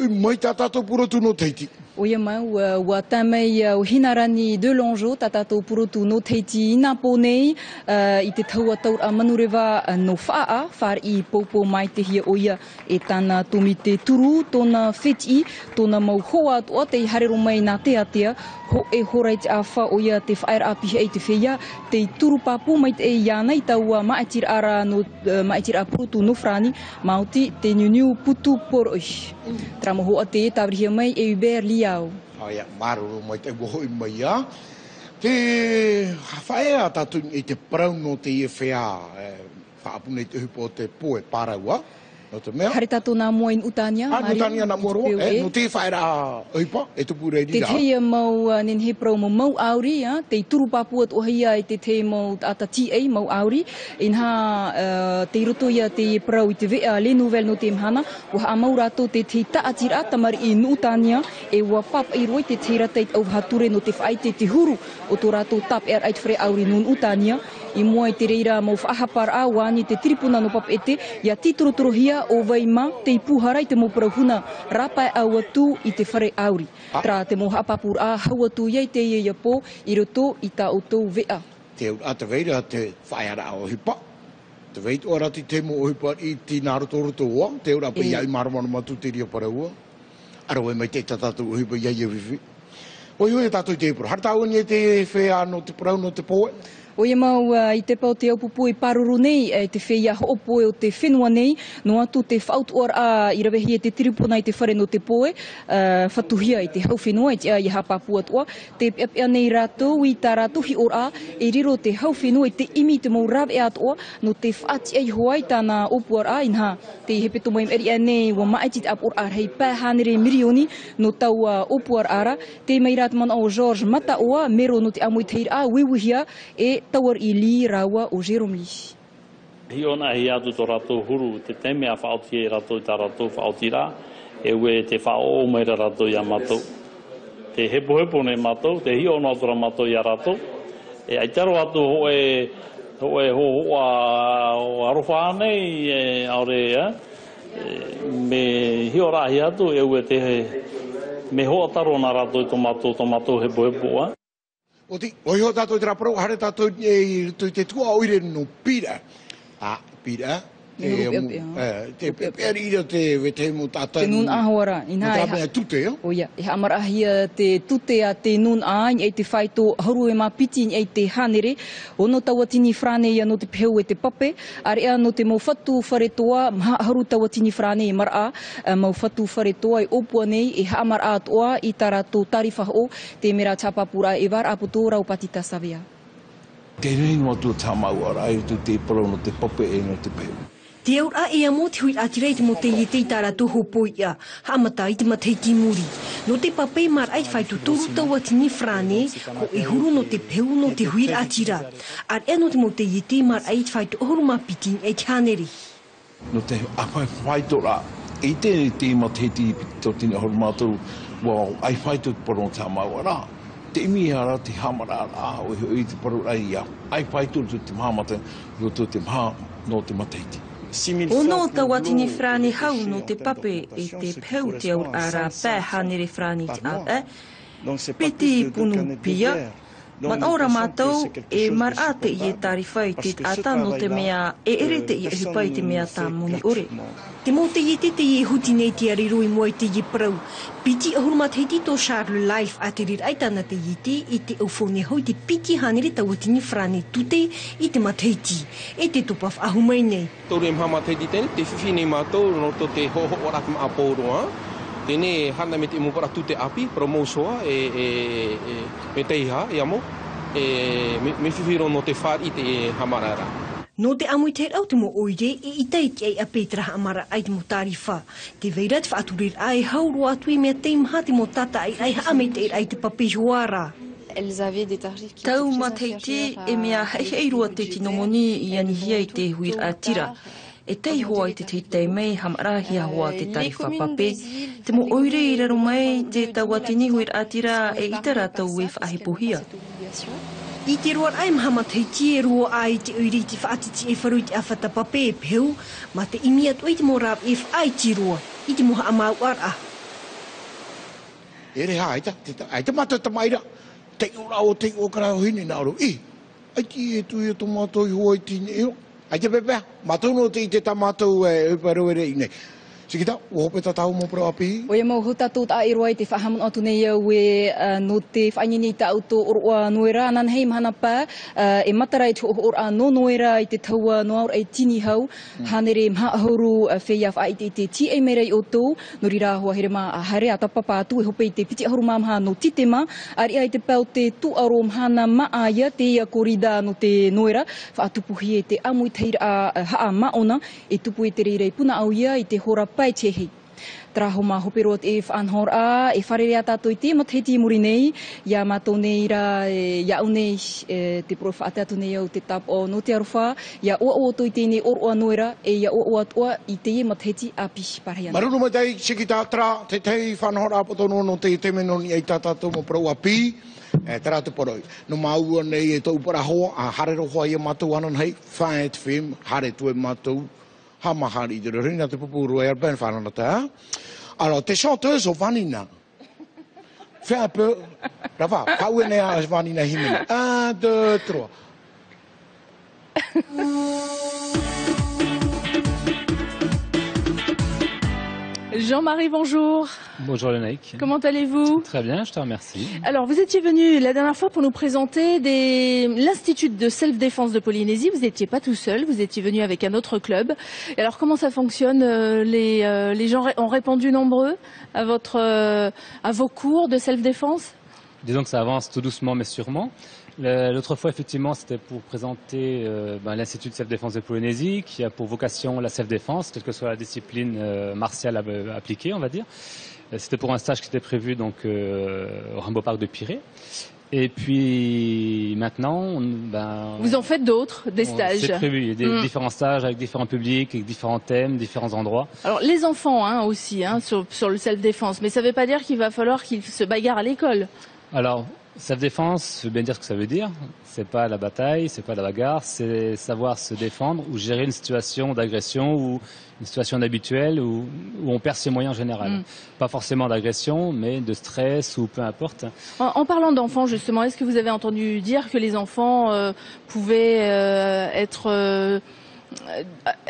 Mai tātou purotu no teiti. Oia mau, wa tamei o hinarani de lonjo, tātou purotu no teiti ina ponei, I te taua taur a manurewa no whaa, whar I popo mai te hia oia e tāna tomi te turu, tōna wheti, tōna mau hoa atua, te harero mai nā te atea, ho e horeit a wha oia te whaera apihe ei te whia, te turu papu mai te e iana I taua maitir ara no maitir a purutu no frani, mauti te niuniu putu poroi. Tramo hoa te tavrihia mai e Hubert Liao. Aia, maruru mai te wohoi mai a. Te whaea tatu I te parau no te ie whea, whaapune te hupo te poe paraua. Hare tātou nā mua in Utania. Utania nā mua roa, no te whaera oipa, e tupu reiri rā. Te teia mau, nen he prau mau auri, te turu papua o hia I te te mau ata TA mau auri. Inha te roto ia te prau I te vea le novel no te mhana, wa ha mau rato te taatira tamari I Utania, e wa pap I roi te te rateit au hature no te whaite te huru o tō rato tap er ait whare auri no Utania. I mua I te reira mau whaahapar a wani te tiripuna no pap ete, ia titurotoro hia o waima te ipuhara I te mopura huna rapai au atu I te whare auri. Tra te moha apapur a hau atu iei te ia po I roto I ta o tau vea. Te ata veira te whaiara o hipa. Te veit o rati te mo o hipa I ti naroto roto oa. Te ora pe iai maramana matu te ria para ua. Arawe mai te tatatu o hipa iai e vivi. Oi hoi tātou te epura. Harta au ni te whea no te parau no te poe. Oia mau I te pau te aupupu I paruru nei, te whea hoopoe o te whenua nei, no atu te whautuar a I rawehi e te tiripuna I te whare no te poe, whatuhia I te hau whenua I te a I hapapu atua, te pia nei rātou I tā rātou hi or a, e riro te hau whenua I te imi te mau rawe atua, no te whaati ai hoa I tāna opuar a, inha te hepeto mai eri a nei wa maiti te apur ar hei pāhanere mirioni no tau opuar ara, te mai rātamana o George Mataoa, mero no te amui teir a, wiwihia, e tawar I li rawa o Jerome Lee. Hi ona hi atu tō rātou huru, te teme a whaoti e rātou tā rātou whaoti rā, e ue te whao mai rātou I a mātou. Te hepo nei mātou, te hi ona atura mātou I a rātou, e ai taro atu hoe hoa arofa anei aore, me hi ora hi atu, e ue te me hoa taro nā rātou tō mātou hepo. Oti, oi ho tātou te raparo, hare tātou te tua oire no pira. Pira, te peperi ira te wete mo tata. Te nun ahora. Ina tute. O ia, e hamarahia te tute a te nun ain e te whaito haru e mā piti e te hanere. Ono tawatini frane ia no te peu e te pape. Area no te mau whatu wharetoa, maha haru tawatini frane e mara. Mau whatu wharetoa e opua nei e haamara atoa i tarato tarifa o te mera tapapura e var apoto raupatita savea. Kei rei no atu tamau ara ai tu te paro no te pape e no te peu. Te aur a ea mo te hui atirei te mo te i te itara toho poia, haamata i te matei ki muri. No te pape mar ai whai tu toru taua tini frane, ko e huru no te peu no te hui atira. Ar ea no te mo te i te mar ai whai tu ohuru mapiti e te haneri. No te awhai whai tora, e te matei ti to tini ohuru mātou, wow, ai whai tu paro tamau ara. Te imi ara te hamara ara, o i te paro ai ia. Ai whai tu te mahamata, o te maha no te mateiti. Ono tawatini frane hau no te pape e te peu te aur ara pē hanere frane te ape. Peti punu pia. Man ora mātou e mar ate i e tarifai te ata no te mea e ere te i e hipai te mea tā moni ore. Te mo te i te i e huti nei te ariroi mua i te i prau. Piti ahuruma te hiti tō Charles Life a te rir aitana te i te aufone hoi te piti hanere tawatini frane tute i te mateiti. E te topaf ahumai nei. Tore mha mateiti tene, te whiwhine mātou no to te hoho orat ma apōroa. Tēne hana me te mupara tute api, promosoa me teiha, e amo, me whiwhiro no te whār i te hamarara. No te amui te rau te mo oire e itai ki ei a Petra Hamara ai te mo tarifa. Te veirat whaaturir ai hauro atu i mea teimha te mo tata ai haame te ai te papi huara. Tau mateiti e mea heiheirua te tinomoni i anihia i te huir atira. E tei hoa i te teitei mei hamarahia hoa te tarifa pape. Te mo oire i raro mai te tawatini huir atira e itara tau e whaahipohia. I te roar ai mahama teiti e rua ai te oiri te whaatiti e wharui te awhata pape e peu, ma te imi atu i te morab e whaai ti roa, i te moha amau ara. Ere ha, ai te mata tamaira, te ura o te okara o hini naro, ai ki e tui e to mātou i hoa i tine eo. Ai te pepea, mātou no te i te tamātou e uparo ere i nei. Sikita, uhope tatau mo pro api? O ia mau hutatot a irua i te whahamun atu nei au e no te whainini ta auto orua noera anan hei mahana pā e matarai tu ora no noera i te taua noaur e tini hau hanere mha ahuru whea wha i te ti e merei o tō no rira hoa here mā a hare a tapapa atu e hope i te piti ahuru mamha no titema ari ai te pau te tu aro mhana maa ia te ia korida no te noera whaatupuhi e te amui teira a haa maona e tupu i te reirei puna au ia i te hora pai tehi. Traho mā hoperot e whanhor a, e wharere a tātou i te matheti muri nei, ia mātou nei ra, ia au nei te profa ate atu nei au te tap o no te aruwha, ia oa oa toi tēnei oroa noera, e ia oa oa toa i te matheti a pishi parahia. Maruru mai tei, siki tātra, te tei whanhor a potono no te temenoni ei tātātou mo prau a pi, tera te poroi. No maua nei e tau para hoa, a harero hoa ia mātou anan hei, whae te whim, hare tue mātou, hamahari te rina te pupuru e arben whananata. Alors, te chanteuse o vanina. Fais un peu. Rava, kauene a vanina himena. 1, 2, 3. Jean-Marie, bonjour. Bonjour Lénaïque. Comment allez-vous? Très bien, je te remercie. Alors, vous étiez venu la dernière fois pour nous présenter l'Institut de Self-Défense de Polynésie. Vous n'étiez pas tout seul, vous étiez venu avec un autre club. Et alors, comment ça fonctionne? Les gens ont répondu nombreux à vos cours de self-défense? Disons que ça avance tout doucement mais sûrement. L'autre fois, effectivement, c'était pour présenter l'Institut de self-défense de Polynésie, qui a pour vocation la self-défense, quelle que soit la discipline martiale appliquée, on va dire. C'était pour un stage qui était prévu donc au Rainbow Park de Pirée. Et puis maintenant, vous en faites d'autres, des stages? C'est prévu, il y a des différents stages avec différents publics, avec différents thèmes, différents endroits. Alors les enfants aussi, sur le self-défense, mais ça ne veut pas dire qu'il va falloir qu'ils se bagarrent à l'école. Alors, self-défense, ça veut bien dire ce que ça veut dire. C'est pas la bataille, c'est pas la bagarre, c'est savoir se défendre ou gérer une situation d'agression ou une situation inhabituelle où on perd ses moyens en général. Pas forcément d'agression, mais de stress ou peu importe. En parlant d'enfants, justement, est-ce que vous avez entendu dire que les enfants pouvaient être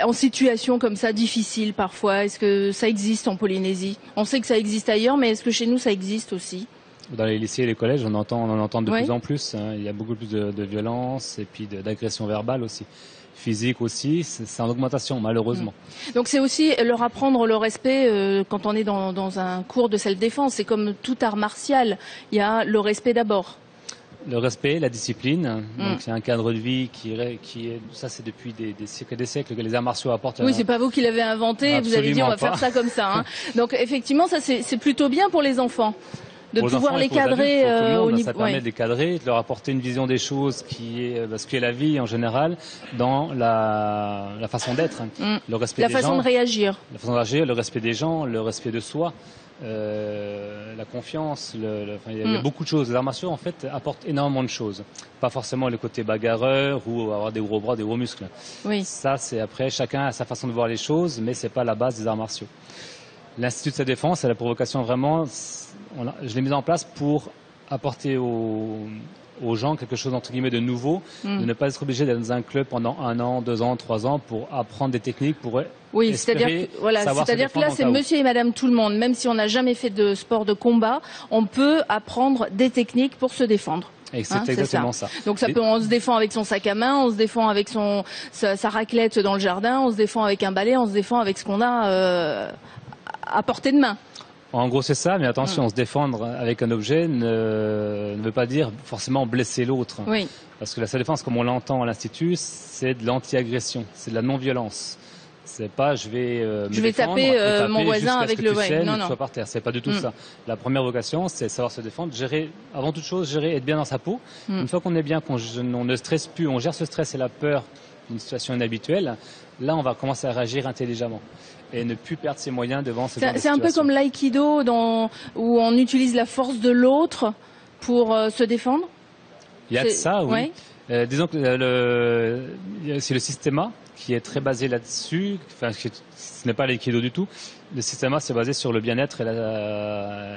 en situation comme ça, difficile parfois? Est-ce que ça existe en Polynésie? On sait que ça existe ailleurs, mais est-ce que chez nous ça existe aussi? Dans les lycées et les collèges, on en entend de plus en plus. Hein. Il y a beaucoup plus de violence et puis d'agression verbale aussi. Physique aussi, c'est en augmentation malheureusement. Donc c'est aussi leur apprendre le respect quand on est dans un cours de self-défense. C'est comme tout art martial, il y a le respect d'abord. Le respect, la discipline, donc c'est un cadre de vie qui est ça c'est depuis des siècles et des siècles que les arts martiaux apportent. Oui, c'est pas vous qui l'avez inventé, vous avez dit on va faire ça comme ça. Hein. Donc effectivement, ça c'est plutôt bien pour les enfants. De pouvoir les cadrer au niveau. Ça permet de les cadrer, de leur apporter une vision des choses qui est ce qu'est la vie en général dans la façon d'être, le respect des gens. La façon de réagir. La façon de réagir, le respect des gens, le respect de soi, la confiance. Il y a beaucoup de choses. Les arts martiaux en fait apportent énormément de choses. Pas forcément le côté bagarreur ou avoir des gros bras, des gros muscles. Oui. Ça c'est après chacun a sa façon de voir les choses, mais c'est pas la base des arts martiaux. L'Institut de sa défense, c'est la provocation vraiment. Je l'ai mise en place pour apporter aux gens quelque chose entre guillemets de nouveau, de ne pas être obligé d'être dans un club pendant 1 an, 2 ans, 3 ans pour apprendre des techniques, pour c'est-à-dire que là c'est monsieur et madame tout le monde, même si on n'a jamais fait de sport de combat, on peut apprendre des techniques pour se défendre. Et c'est exactement ça. Donc on se défend avec son sac à main, on se défend avec sa raclette dans le jardin, on se défend avec un balai, on se défend avec ce qu'on a à portée de main. En gros, c'est ça, mais attention, se défendre avec un objet ne veut pas dire forcément blesser l'autre. Oui. Parce que la self-défense, comme on l'entend à l'Institut, c'est de l'anti-agression, c'est de la non-violence. C'est pas je vais taper mon voisin avec le non, non. Soit par terre. C'est pas du tout ça. La première vocation, c'est savoir se défendre, avant toute chose, être bien dans sa peau. Une fois qu'on est bien, on ne stresse plus, on gère ce stress et la peur d'une situation inhabituelle, là, on va commencer à réagir intelligemment et ne plus perdre ses moyens devant ce genre de situation. C'est un peu comme l'aïkido où on utilise la force de l'autre pour se défendre. Il y a de ça, oui. Disons que c'est le systéma qui est très basé là-dessus. Enfin, ce n'est pas l'aïkido du tout. Le systéma, c'est basé sur le bien-être et le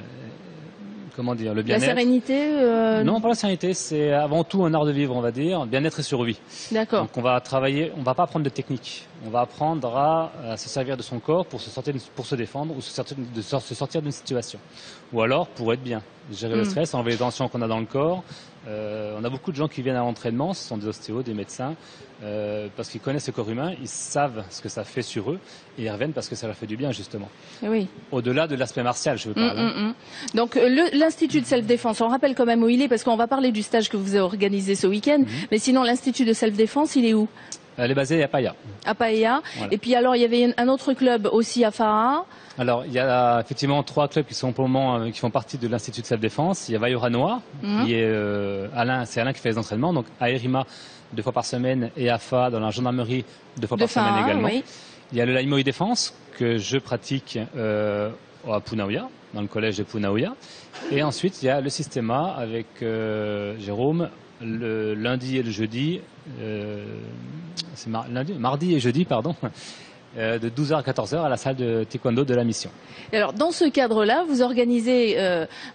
bien-être. La sérénité Non, pas la sérénité, c'est avant tout un art de vivre, on va dire, bien-être et survie. D'accord. Donc on va travailler, on va pas apprendre de technique, on va apprendre à se servir de son corps pour se défendre ou se sortir d'une situation. Ou alors pour être bien, gérer le stress, enlever les tensions qu'on a dans le corps. On a beaucoup de gens qui viennent à l'entraînement, ce sont des ostéos, des médecins, parce qu'ils connaissent le corps humain, ils savent ce que ça fait sur eux, et ils reviennent parce que ça leur fait du bien, justement. Oui. Au-delà de l'aspect martial, je veux parler. Donc l'Institut de self-défense, on rappelle quand même où il est, parce qu'on va parler du stage que vous avez organisé ce week-end, mais sinon l'Institut de self-défense, il est où? Elle est basée à Paia. À Paia. Voilà. Et puis alors, il y avait un autre club aussi à Fara. Alors, il y a effectivement 3 clubs qui sont pour le moment qui font partie de l'Institut de self-défense. Il y a Vaioranoa, qui est Alain qui fait les entraînements, donc à Erima 2 fois par semaine et à Fa dans la gendarmerie 2 fois par semaine également. Oui. Il y a le Laimoi Défense que je pratique à Punaouia, dans le collège de Punaouia. Et ensuite, il y a le Systéma avec Jérôme le lundi et le jeudi, mardi et jeudi, pardon, de 12h à 14h à la salle de taekwondo de la mission. Et alors, dans ce cadre-là, vous organisez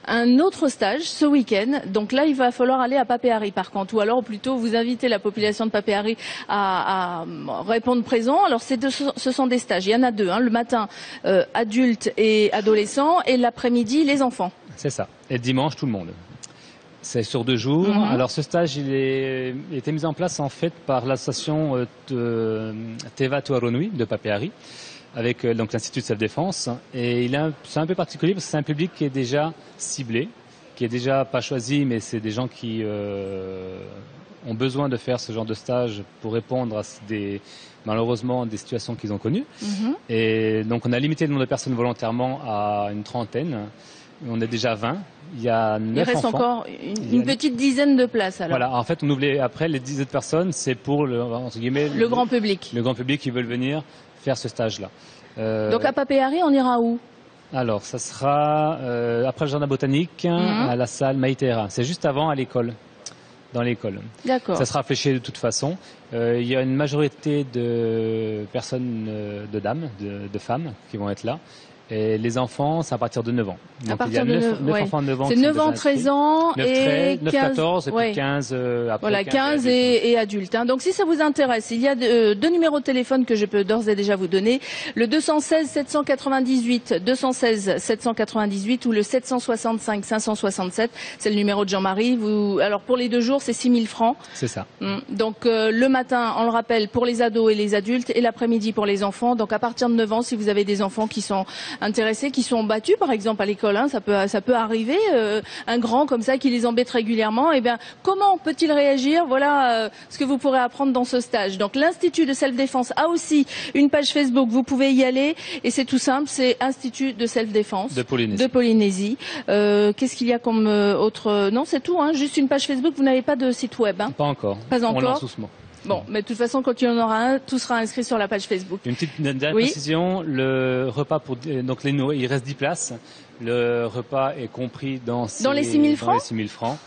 un autre stage ce week-end. Donc là, il va falloir aller à Papeari, par contre, ou alors plutôt vous invitez la population de Papeari à répondre présent. Alors, ce sont des stages. Il y en a 2, le matin, adultes et adolescents, et l'après-midi, les enfants. C'est ça. Et dimanche, tout le monde. C'est sur 2 jours. Alors ce stage, il a été mis en place en fait par l'association Teva Tuaronui de Papeari, avec donc l'Institut de self-défense. Et c'est un peu particulier parce que c'est un public qui est déjà ciblé, qui est déjà pas choisi, mais c'est des gens qui ont besoin de faire ce genre de stage pour répondre à malheureusement des situations qu'ils ont connues. Et donc on a limité le nombre de personnes volontairement à une 30aine. On est déjà 20. Il reste enfants. Encore une petite dizaine de places. Alors. Voilà, en fait, on oublie après les dizaines de personnes, c'est pour entre guillemets, le grand public. Le grand public qui veulent venir faire ce stage-là. Donc à Papeari, on ira où? Alors, ça sera après le jardin botanique, à la salle Maïtera. C'est juste avant à l'école, dans l'école. D'accord. Ça sera fléché de toute façon. Il y a une majorité de personnes, de dames, de femmes qui vont être là. Et les enfants, c'est à partir de 9 ans. Donc, à partir il y a 9 ouais. enfants de 9 ans. C'est 9 ans, 13 ans 9, et 9, 15, 14 et puis ouais. 15 après. Voilà, 15 et adultes. Hein. Donc si ça vous intéresse, il y a deux numéros de téléphone que je peux d'ores et déjà vous donner. Le 216 798 216 798 ou le 765 567. C'est le numéro de Jean-Marie. Alors pour les 2 jours, c'est 6 000 francs. C'est ça. Donc le matin, on le rappelle, pour les ados et les adultes, et l'après-midi pour les enfants. Donc à partir de 9 ans, si vous avez des enfants qui sont intéressés, qui sont battus par exemple à l'école, hein, ça peut arriver, un grand comme ça qui les embête régulièrement, eh bien comment peut-il réagir? Voilà ce que vous pourrez apprendre dans ce stage. Donc l'Institut de Self-Défense a aussi une page Facebook, vous pouvez y aller et c'est tout simple, c'est Institut de Self-Défense de Polynésie. Qu'est-ce qu'il y a comme autre? Non, c'est tout, hein, juste une page Facebook, vous n'avez pas de site web, hein? Pas encore. Pas encore. On lance doucement. Bon, mais de toute façon, quand il y en aura un, tout sera inscrit sur la page Facebook. Une dernière précision, le repas donc il reste 10 places. Le repas est compris dans les 6 000 francs. Dans les 6 000 francs.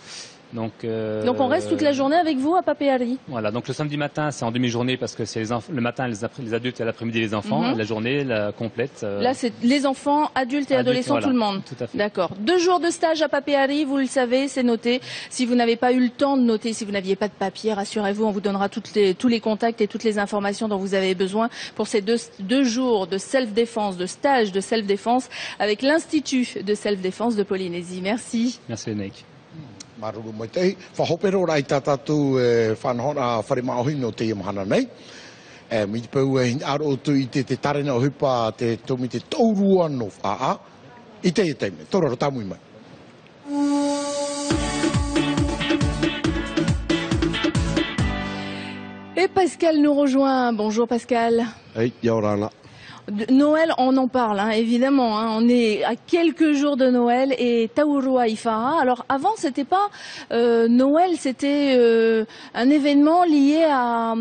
Donc on reste toute la journée avec vous à Papeari. Voilà, donc le samedi matin c'est en demi-journée parce que c'est le matin les adultes et l'après-midi les enfants, la journée complète. Là c'est les enfants, adultes et adolescents, voilà, tout le monde. Tout à fait. D'accord. 2 jours de stage à Papeari, vous le savez, c'est noté. Si vous n'avez pas eu le temps de noter, si vous n'aviez pas de papier, rassurez-vous, on vous donnera tous les contacts et toutes les informations dont vous avez besoin pour ces 2 jours de self-défense, de stage de self-défense avec l'Institut de Self-Défense de Polynésie. Merci. Merci Lénaïque. Maruru mai tei, whahopero rai tātātou whanhora wharemauhi no te mahana nei. Mi te pau aro tu I te tarena o hupa te tomi te taurua no whaa. I te me, tororo tamui mai. Et Pascal nous rejoint. Bonjour Pascal. Hey, yaorana. Noël, on en parle, hein, évidemment. Hein, on est à quelques jours de Noël et Taurua Ifa'a. Alors avant, c'était pas Noël, c'était un événement lié à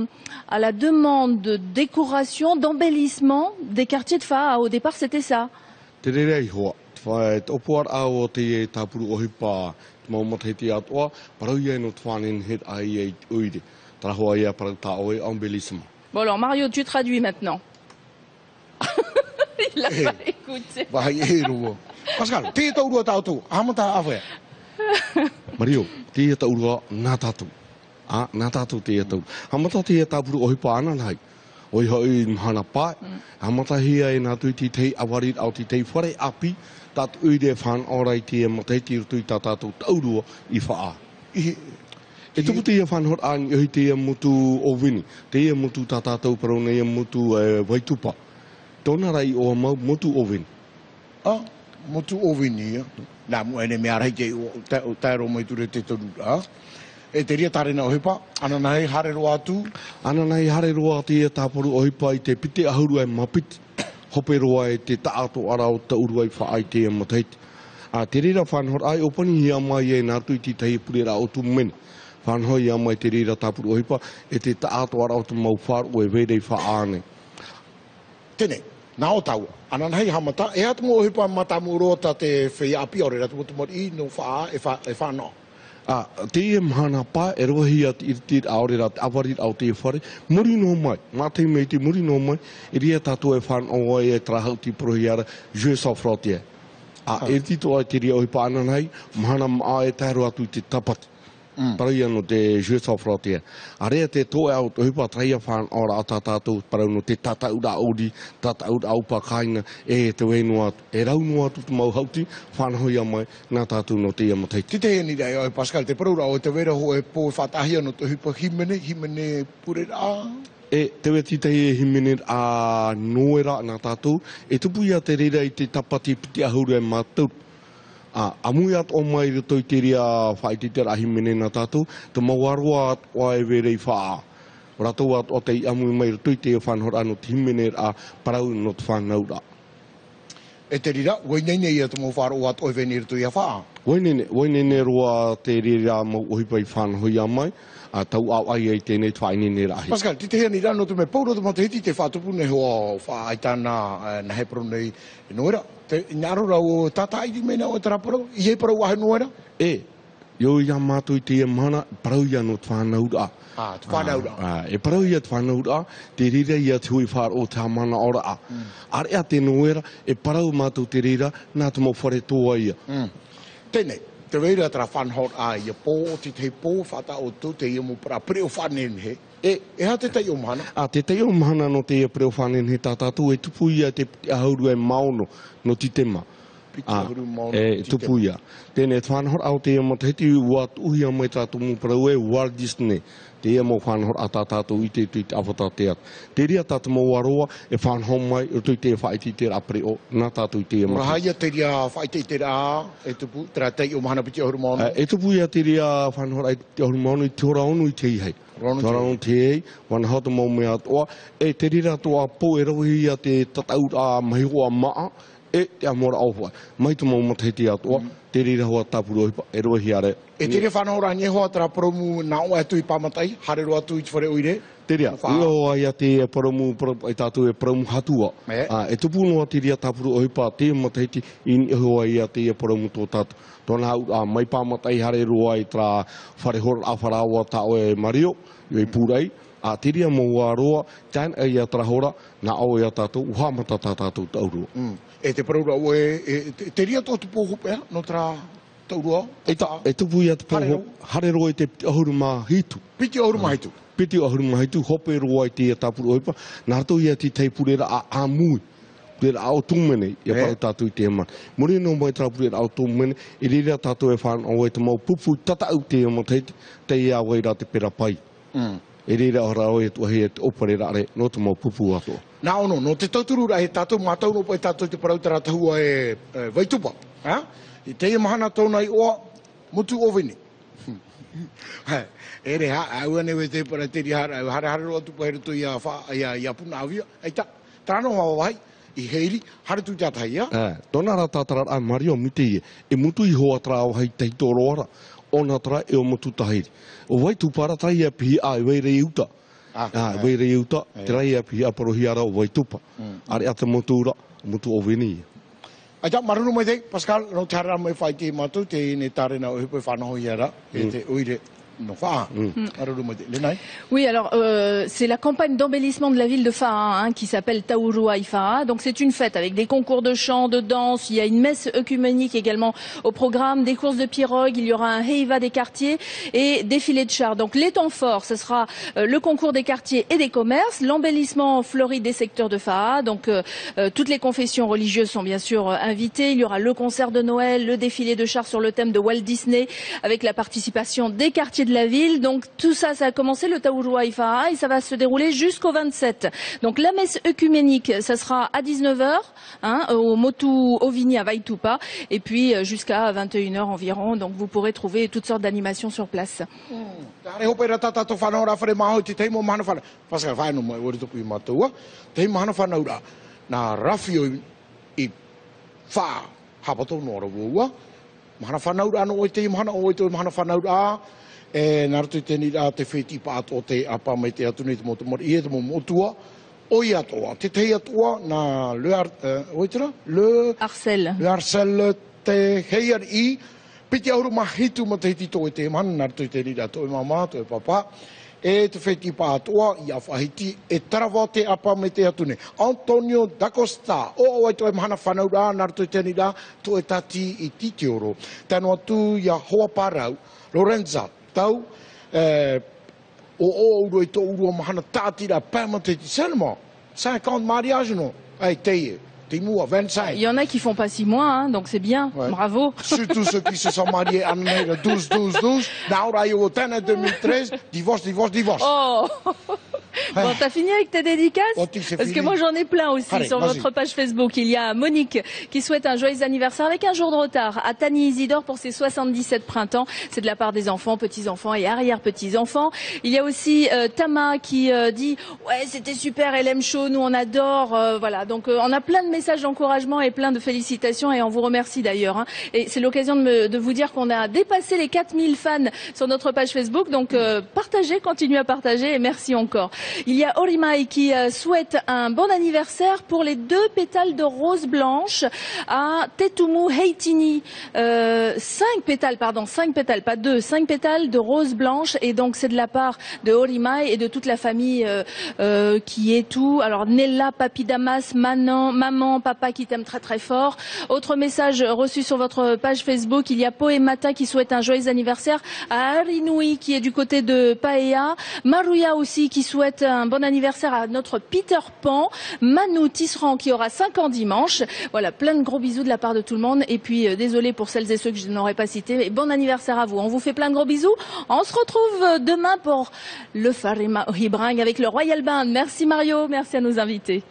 la demande de décoration, d'embellissement des quartiers de Fa'a. Au départ, c'était ça. Bon alors Mario, tu traduis maintenant. Il l'a pas écouté. Pascal, te taurua tātou, amata awea. Mario, te taurua nā tātou. Nā tātou te tau. Amata te tāpuru o hipa ana nai. O iho I mhana pāe. Amata hia e nā tui ti tei awarit au ti tei whare api. Tātu ui de whan orai te matai ti rutui tā tātou taurua I whaa. E tupu te ia whanhor ani ihi te ia mutu o wini. Te ia mutu tā tātou parone ia mutu waitupa. Tōna rai o mau mutu o wini. Mutu o wini, nā mua ene mea rei te taero mai ture te toru. E te ria tarena o hipa, ana nei hare roa atu? Ana nei hare roa te ia tāporu o hipa I te pite ahuru ai mapiti. Hope roa e te taato ara o tauru ai whaai te ia mataiti. Te rira whanhor ai opani hia mai e nā tui ti tei purera o tu meni. Whanhoi ia mai te rira tāporu o hipa e te taato ara o tu mau wharu e verei whaane. Tene. Nā o tau, ana nei hamata, e atu mo hipa matamu rota te whai api ore, ratu motu mori I no whaa e whanau. Te ia mhana pā, e rohi ati iritir aore rati awarit au te whare, muri no mai, mātei mei te muri no mai, e ria tātou e whanau ai e trahau ti prohi ara, je sa frotia. E tito ai te ria o hipa ana nei, mhana maa e tāro atu te tapati. Parau no te je sa frotia. A rea te toe au te hipa traia whan ora a tātou parau no te tatau da audi, tatau da aupa kaina, e te wenu atu. E rau no atu te mau hauti, whanhoi a mai, nā tātou no te ia matai. Te ni rei oi Pascal, te parura o te wera ho e pō whatahia no te hipa himene purera. E te weti te himene a noera nā tātou, e tupu ia te reira I te tapati piti ahuru e mātou. Amui at o mai rato I te ria whaiti te rahi mene nā tātou, te mawarua at o e verei whaa. Rato at o te amui mai rato I te whanhora no te himene a parau no te whanaura. E te rira, wainene ia te mawharo at o e veni rato I a whaa? Wainene roa te rira mau ohipai whanhoi a mai, tau au ai ai tēnei whainene rahi. Pascal, ti te hea ni rano te me pauro te matahiti te whātupu ne hoa wha aitana na hepro nei noera. Te ngaro rau o tata iri mena o te raparo, I he parau ahe noera? Yo ia mātou te mana, parau ia no te whanau a. Te whanau a. E parau ia te whanau a, te rira ia te hui whāra o te mana ora a. Are a te noera, e parau mātou te rira, nā te mau whare toa ia. Tēnei, te reira tra whanhor a ia pō, te pō whata o tū te ia mo pra preo whanenhe. E ha te tei o mahana? Te tei o mahana no te ia preo whanenhe tātātou, e tupu ia te ahauru e maono no titema. E tupu ia. Tēnei te whanhor au te ia mo te heti ua tuhia mai tātou mo parau e Walt Disney. Te ia mo whanhor a tātou i te awhata te atu. Te ria tātou mo waroa e whanhor mai o tui te whaiti te apreo nā tātou i te ia mata. Haia te ria whaiti te rā e tupu, tera tei o mahana piti ahuru maono? E tupu ia te ria whanhor a te ahuru maono i te ora onu i te ihei. Te ora onu te ihei, wana hata mau mea atoa. E te rira toa po e rawi ia te tatau a mahiroa maa. E te amora au mai tu mau matahiti atoa, te rira hoa tapuro e roa hiare. E te rea whanau rangi hoa tera promu nā o atu i pāmatai, hare roa atu i te whare uire? Te rea, ua ia te promu, e tātou e promu hatua. E tupu noa te rea tapuro ohipa, te matahiti i hoa ia te promu tō tātou. Tōna hau mai pāmatai hare roa i tra whare hora a wharawa tāo e Mario, i pūrei. Te rea mo roa, tēn e ia tra hora, nā o ia tātou, uha mata tātou taurua. E te paraura o te ria tō tupu hupea no tra taurua? E tupu ia te pōho, hare roa i te ahuru mā hitu. Piti ahuru mā hitu? Piti ahuru mā hitu, hope roa i te tāpuru oipa, nā rato ia te teipurera a mui. Purera ao tūmene, ia parau tātou i te man. Muri no mai tra purera ao tūmene, i rira tātou e whanau e te mau pupu tatau te ama te ia waira te pera pai. E rira ora o e tuahi e te oparera are, no te mau pupu atoa. Nā ono, no te tauturu ra he tātou mātau no e tātou te parau tera tahua e Waitupa. I te ia mahana tōna i oa, mutu ovini. E re ha, au ane we te para te rihara, au hare roa tupa he rutu ia puna awia. Ei ta, tāno hawa wai, i heiri, hare tu te atahi ia. Tōna ra tātara a Mario mite ie, e mutu i hoa tra au hei te hitoro ora, ona tra e o mutu tahiri. O Waitupa ra tra ia pihi a e weire i uta. Weire i uta, te rai a pihi a parohi ara o Waitupa. Are ata motura, mutu o vini. Aita, marunu mai te, Pascal, no te hara mai whai te matu, te ne tārena o hipo whanaho i ara, e te uire. Oui, alors c'est la campagne d'embellissement de la ville de Fa'a qui s'appelle Taurua Ifa'a. Donc c'est une fête avec des concours de chant, de danse. Il y a une messe œcuménique également au programme, des courses de pirogues. Il y aura un heiva des quartiers et défilé de chars. Donc les temps forts, ce sera le concours des quartiers et des commerces, l'embellissement fleuri des secteurs de Fa'a. Donc toutes les confessions religieuses sont bien sûr invitées. Il y aura le concert de Noël, le défilé de chars sur le thème de Walt Disney avec la participation des quartiers de la ville. Donc tout ça, ça a commencé le Taurua Ifa'a et ça va se dérouler jusqu'au 27. Donc la messe œcuménique, ça sera à 19h au Motu Ovini à Waitupa et puis jusqu'à 21h environ. Donc vous pourrez trouver toutes sortes d'animations sur place. E nārtu tēni rā te wheti pāto o te apa mai te atu nei te motumori. I e te motua, oi atoa. Te tei atoa nā Le Arcel te heiar i piti auru mahitu ma te hiti tō e te man, nārtu tēni rā tō e mama, tō e papa. E te wheti pātoa i a whahiti e tarawa te apa mai te atu nei. Antonio da Costa, o ai tō e mahana whanau rā, nārtu tēni rā, tō e tati i titioro. Tēnua tū i a hoa parau, Lorenza, tau, o uro i tō urua mahana tātira pēma te cinema. 50 mariage no, ai teie, te mua, 25. Il y en a qui font pas 6 mois, donc c'est bien, bravo. Surtout ceux qui se sont mariés en 12-12-12, naura i o tēnā 2013, divorce. Oh. Bon, t'as fini avec tes dédicaces? Parce que moi j'en ai plein aussi. Allez, sur votre page Facebook. Il y a Monique qui souhaite un joyeux anniversaire avec un jour de retard à Tani Isidore pour ses 77 printemps. C'est de la part des enfants, petits-enfants et arrière-petits-enfants. Il y a aussi Tama qui dit « Ouais, c'était super, LM Show, nous on adore. » Voilà, donc on a plein de messages d'encouragement et plein de félicitations et on vous remercie d'ailleurs. Et c'est l'occasion de vous dire qu'on a dépassé les 4000 fans sur notre page Facebook. Donc partagez, continuez à partager et merci encore. Il y a Orimai qui souhaite un bon anniversaire pour les 2 pétales de rose blanche à Tetumu Heitini. 5 pétales, pas 2, 5 pétales de rose blanche. Et donc c'est de la part de Orimai et de toute la famille qui est tout. Alors Nella, Papi Damas, maman, papa qui t'aime très très fort. Autre message reçu sur votre page Facebook, il y a Poemata qui souhaite un joyeux anniversaire à Arinui qui est du côté de Paea. Maruya aussi qui souhaite un bon anniversaire à notre Peter Pan. Manu Tisserand qui aura 5 ans dimanche. Voilà, plein de gros bisous de la part de tout le monde. Et puis désolé pour celles et ceux que je n'aurais pas cités. Mais bon anniversaire à vous. On vous fait plein de gros bisous. On se retrouve demain pour le Farima Ohibrang avec le Royal Band. Merci Mario, merci à nos invités.